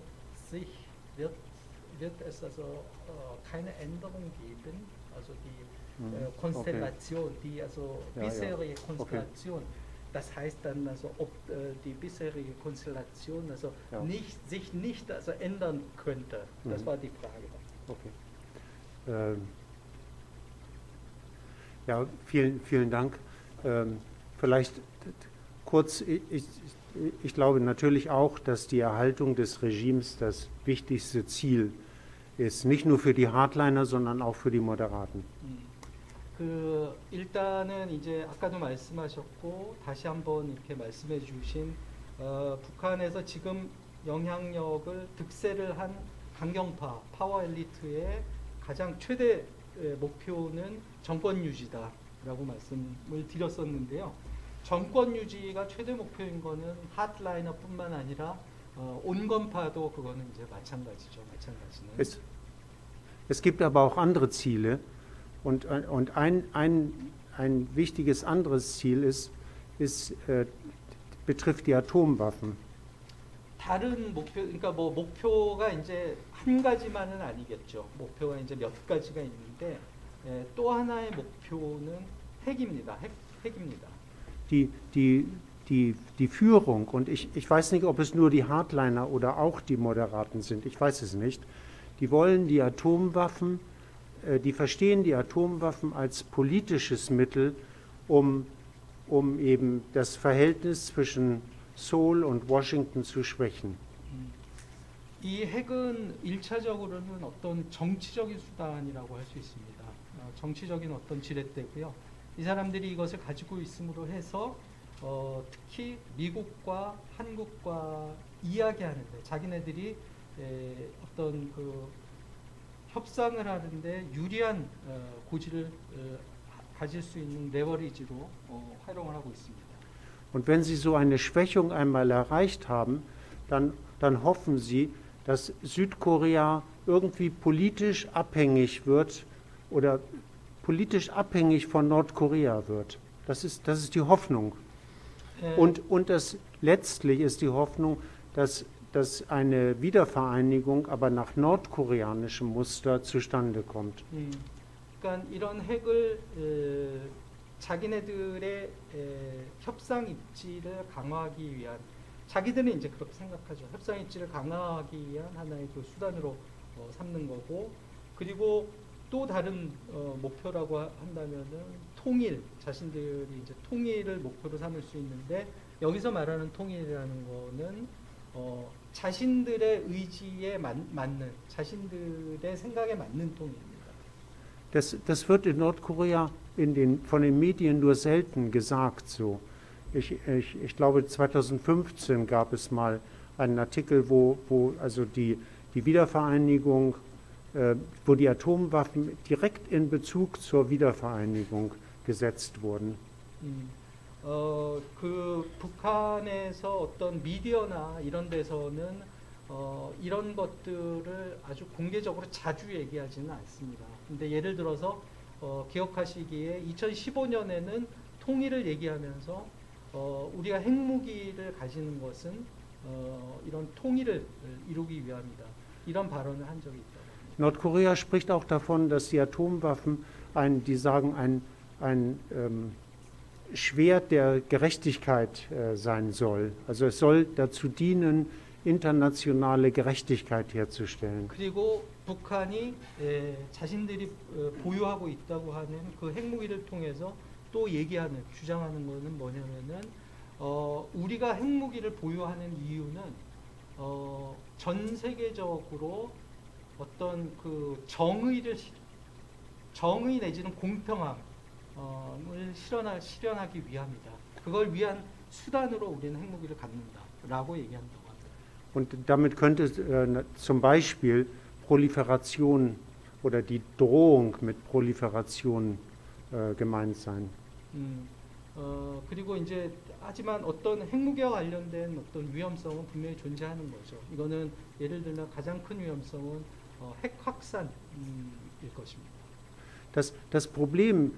es also keine Änderung geben, also die Konstellation, die also bisherige Konstellation. Das heißt dann also, ob die bisherige Konstellation also sich nicht also ändern könnte. Das war die Frage. Okay. Ja, vielen Dank. Vielleicht kurz, ich glaube natürlich auch, dass die Erhaltung des Regimes das wichtigste Ziel ist, nicht nur für die Hardliner, sondern auch für die Moderaten. 일단은 이제 아까도 말씀하셨고 다시 한번 이렇게 말씀해 주신 북한에서 지금 영향력을 득세를 한 강경파 파워 엘리트의 가장 최대 목표는 정권 유지다라고 말씀을 드렸었는데요. 정권 유지가 최대 목표인 거는 하드라이너뿐만 아니라 온건파도 그거는 이제 마찬가지죠. 마찬가지는. Es gibt aber auch andere Ziele. Und ein wichtiges anderes Ziel betrifft die Atomwaffen. 다른 목표, 그러니까 뭐 목표가 이제 한 가지만은 아니겠죠. 목표가 이제 몇 가지가 있는데 또 하나의 목표는 핵입니다. 핵입니다. Die Führung, und ich weiß nicht, ob es nur die Hardliner oder auch die Moderaten sind, ich weiß es nicht, die wollen die Atomwaffen. Die verstehen die Atomwaffen als politisches Mittel, um eben das Verhältnis zwischen Seoul und Washington zu schwächen. 이 핵은 1차적으로는 어떤 정치적인 수단이라고 할 수 있습니다. 정치적인 어떤 지렛대고요. 이 사람들이 이것을 가지고 있음으로 해서 특히 미국과 한국과 이야기하는데 자기네들이 어떤 그 협상을 하는데 유리한 고지를 가질 수 있는 레버리지로 활용을 하고 있습니다. Und wenn Sie so eine Schwächung einmal erreicht haben, dann hoffen Sie, dass Südkorea irgendwie politisch abhängig wird oder politisch abhängig von Nordkorea wird. Das ist die Hoffnung. Und letztlich ist die Hoffnung, dass eine Wiedervereinigung aber nach nordkoreanischem Muster zustande kommt. 그러니까 이런 핵을 자기네들의 협상 입지를 강화하기 위한 자기들은 이제 그렇게 생각하죠. 협상 입지를 강화하기 위한 하나의 그 수단으로 삼는 거고 그리고 또 다른 목표라고 한다면은 통일 자신들이 이제 통일을 목표로 삼을 수 있는데 여기서 말하는 통일이라는 거는 자신들의 의지에 맞는, 자신들의 생각에 맞는 통일입니다. Das wird in Nordkorea von den Medien nur selten gesagt so. Ich glaube 2015 gab es mal einen Artikel, wo also die Wiedervereinigung, wo die Atomwaffen direkt in Bezug zur Wiedervereinigung gesetzt wurden. 그 북한에서 어떤 미디어나 이런 데서는 이런 것들을 아주 공개적으로 자주 얘기하지는 않습니다. 근데 예를 들어서 기억하시기에 2015년에는 통일을 얘기하면서 우리가 핵무기를 가지는 것은 이런 통일을 이루기 위함이다. 이런 발언을 한 적이 있다고. Nordkorea spricht auch davon, dass die Atomwaffen ein Schwert der Gerechtigkeit sein soll. Also es soll dazu dienen, internationale Gerechtigkeit herzustellen. 그리고 북한이 자신들이 보유하고 있다고 하는 그 핵무기를 통해서 또 얘기하는, 주장하는 것은 뭐냐면은 우리가 핵무기를 보유하는 이유는 전 세계적으로 어떤 그 정의 내지는 공평함 실현하기 위함이다. 그걸 위한 수단으로 우리는 핵무기를 갖는다라고 얘기한다고 합니다. Und damit könnte zum Beispiel Proliferation oder die Drohung mit Proliferation gemeint sein. 그리고 이제 하지만 어떤 핵무기와 관련된 어떤 위험성은 분명히 존재하는 거죠. 이거는 예를 들면 가장 큰 위험성은 핵 확산일 것입니다. Das Problem,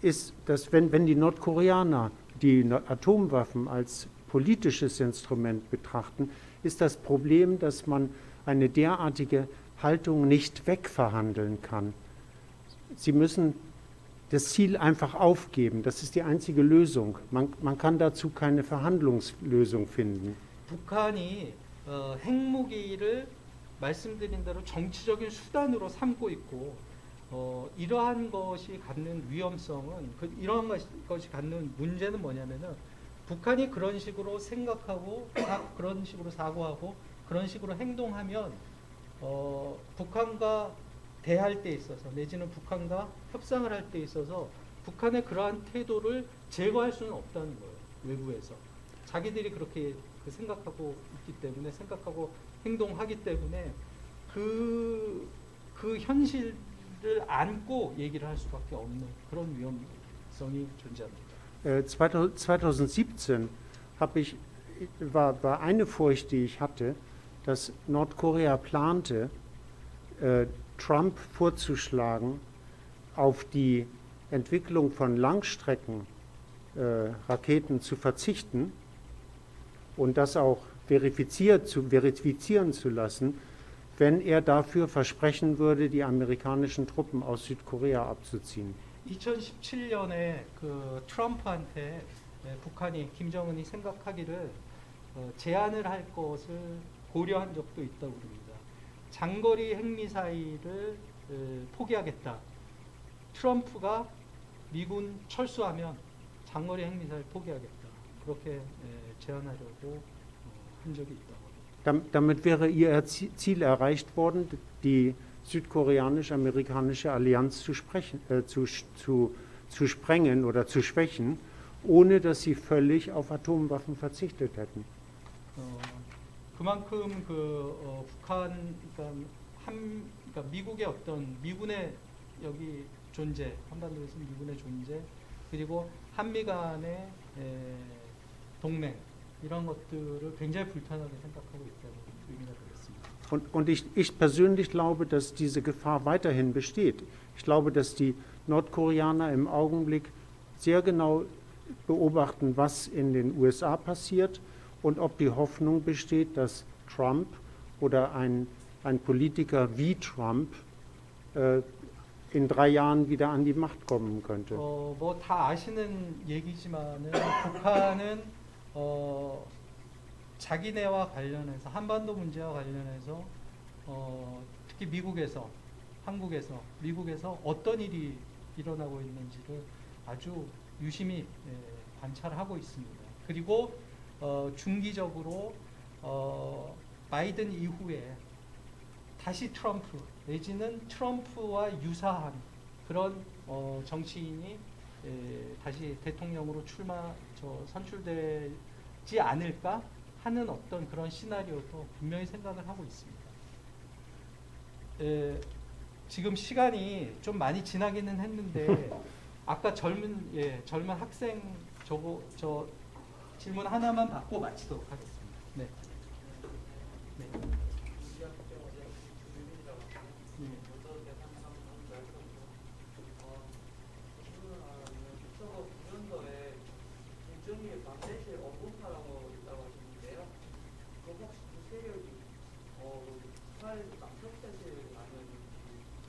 ist, dass wenn die Nordkoreaner die Atomwaffen als politisches Instrument betrachten, ist das Problem, dass man eine derartige Haltung nicht wegverhandeln kann. Sie müssen das Ziel einfach aufgeben. Das ist die einzige Lösung. Man kann dazu keine Verhandlungslösung finden. 북한이 핵무기를 말씀드린 대로 정치적인 수단으로 삼고 있고 이러한 것이 갖는 위험성은 이러한 것이 갖는 문제는 뭐냐면은 북한이 그런 식으로 생각하고 그런 식으로 사고하고 그런 식으로 행동하면 북한과 대할 때 있어서 내지는 북한과 협상을 할 때 있어서 북한의 그러한 태도를 제거할 수는 없다는 거예요. 외부에서 자기들이 그렇게 생각하고 있기 때문에 생각하고 행동하기 때문에 그 현실을 안고 얘기를 할 수밖에 없는 그런 위험성이 존재합니다. 2017 war eine Furcht, die ich hatte, dass Nordkorea plante, Trump vorzuschlagen, auf die Entwicklung von Langstreckenraketen zu verzichten und das auch verifizieren zu lassen, wenn er dafür versprechen würde, die amerikanischen Truppen aus Südkorea abzuziehen. 2017년에 그 트럼프한테 북한이 김정은이 생각하기를 제안을 할 것을 고려한 적도 있다고 합니다. 장거리 핵미사일을 포기하겠다. 트럼프가 미군 철수하면 장거리 핵미사일 포기하겠다. 그렇게 제안하려고 한 적이 있다고 합니다. Damit wäre ihr Ziel erreicht worden, die südkoreanisch-amerikanische Allianz zu sprengen oder zu schwächen, ohne dass sie völlig auf Atomwaffen verzichtet hätten. 그만큼 북한, 그러니까 미국의 어떤 미군의 여기 존재, 한반도에서 미군의 존재, 그리고 한미 간의 동맹 이런 것들을 굉장히 불편하게 생각하고 있다는 의미가 되겠습니다. Und ich persönlich glaube, dass diese Gefahr weiterhin besteht. Ich glaube, dass die Nordkoreaner im Augenblick sehr genau beobachten, was in den USA passiert und ob die Hoffnung besteht, dass Trump oder ein Politiker wie Trump in 3 Jahren wieder an die Macht kommen könnte. 다 아시는 얘기지만은 북한은 자기네와 관련해서 한반도 문제와 관련해서 특히 미국에서 한국에서 미국에서 어떤 일이 일어나고 있는지를 아주 유심히 관찰하고 있습니다. 그리고 중기적으로 바이든 이후에 다시 트럼프 내지는 트럼프와 유사한 그런 정치인이 다시 대통령으로 선출되지 않을까 하는 어떤 그런 시나리오도 분명히 생각을 하고 있습니다. 지금 시간이 좀 많이 지나기는 했는데 아까 젊은 학생 저 질문 하나만 받고 마치도록 하겠습니다. 네. 네.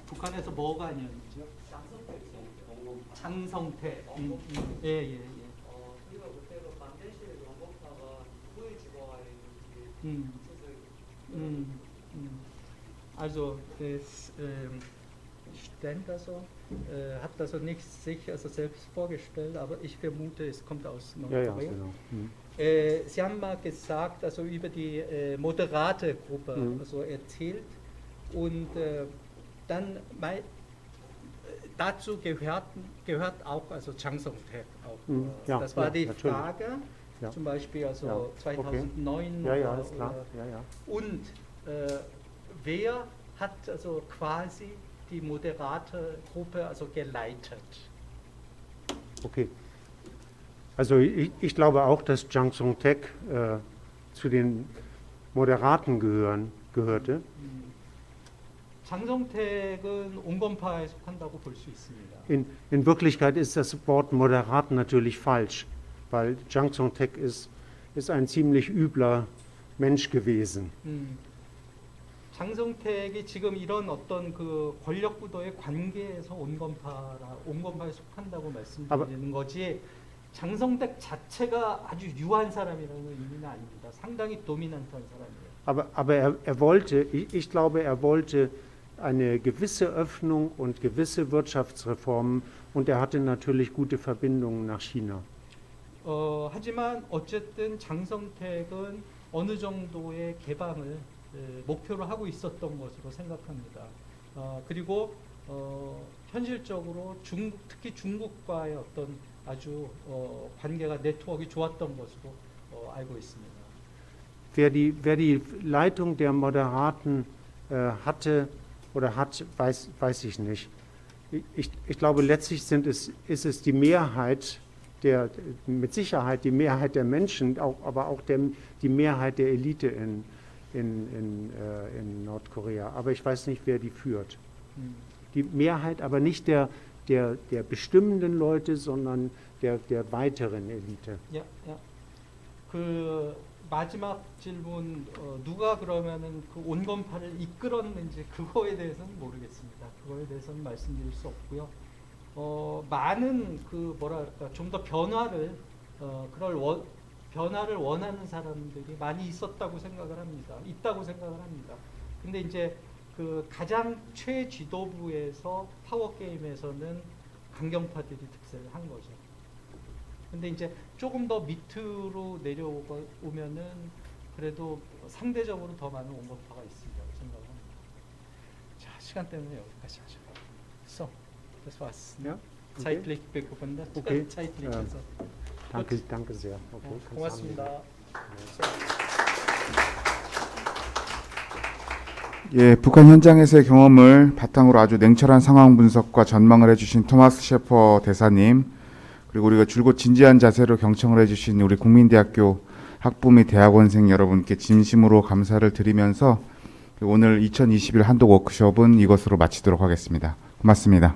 북한에서 뭐가 아니었죠? 장성태. 예. 그리고 그때도 만대실 원곡파가 누구의 주거에 Also das Ständer so hat das nicht sich selbst vorgestellt, aber ich vermute, es kommt aus Nordkorea. Ja, genau. Sie haben mal gesagt, also über die moderate Gruppe also erzählt und dann dazu gehört auch also Chang Song-taek auch. Ja, das war die natürlich. Frage, Ja. zum Beispiel also Ja, 2009 okay. Ja, ist klar. Ja. und wer hat also quasi die Moderatorgruppe also geleitet. Okay. Also ich glaube auch, dass Jang Song-taek zu den Moderaten gehörte. 장성택은 온건파에 속한다고 볼 수 있습니다. In Wirklichkeit ist das Wort Moderat natürlich falsch, weil Jang Song-taek ist ein ziemlich übler Mensch gewesen. 장성택이 지금 이런 어떤 그 권력 구도의 관계에서 온건파에 속한다고 말씀드리는 거지 장성택 자체가 아주 유한 사람이라는 의미는 아닙니다. 상당히 도미넌트한 사람이에요. Aber ich glaube, er wollte eine gewisse Öffnung und gewisse Wirtschaftsreformen und er hatte natürlich gute Verbindungen nach China. 하지만 어쨌든 장성택은 어느 정도의 개방을 목표로 하고 있었던 것으로 생각합니다. 그리고 현실적으로 특히 중국과의 어떤 아주 관계가 네트워크가 좋았던 것으로 알고 있습니다. Wer die Leitung der Moderaten hatte oder hat, weiß ich nicht. Ich glaube, letztlich ist es die Mehrheit mit Sicherheit die Mehrheit der Menschen, aber auch die Mehrheit der Elite in Nordkorea. Aber ich weiß nicht, wer die führt. Die Mehrheit, aber nicht der bestimmenden Leute, sondern der weiteren Elite. Ja. 그 마지막 질문 누가 그러면은 그 온건파를 이끌었는지 그거에 대해서는 모르겠습니다. 그거에 대해서는 말씀드릴 수 없고요. 많은 그 뭐랄까 좀 더 변화를 변화를 원하는 사람들이 많이 있었다고 생각을 합니다. 있다고 생각을 합니다. 근데 이제 그 가장 최지도부에서 파워 게임에서는 강경파들이 득세를 한 거죠. 근데 이제 조금 더 밑으로 내려오면은 그래도 상대적으로 더 많은 온건파가 있습니다. 생각합니다. 자, 시간 때문에 여기까지 하죠. So, das war's. Ja? Okay. Zeitlich begründet. Okay. Zeitlich also. Danke sehr. Okay, 고맙습니다. 예, 북한 현장에서의 경험을 바탕으로 아주 냉철한 상황 분석과 전망을 해주신 토마스 셰퍼 대사님, 그리고 우리가 줄곧 진지한 자세로 경청을 해주신 우리 국민대학교 학부 및 대학원생 여러분께 진심으로 감사를 드리면서 오늘 2021 한독 워크숍은 이것으로 마치도록 하겠습니다. 고맙습니다.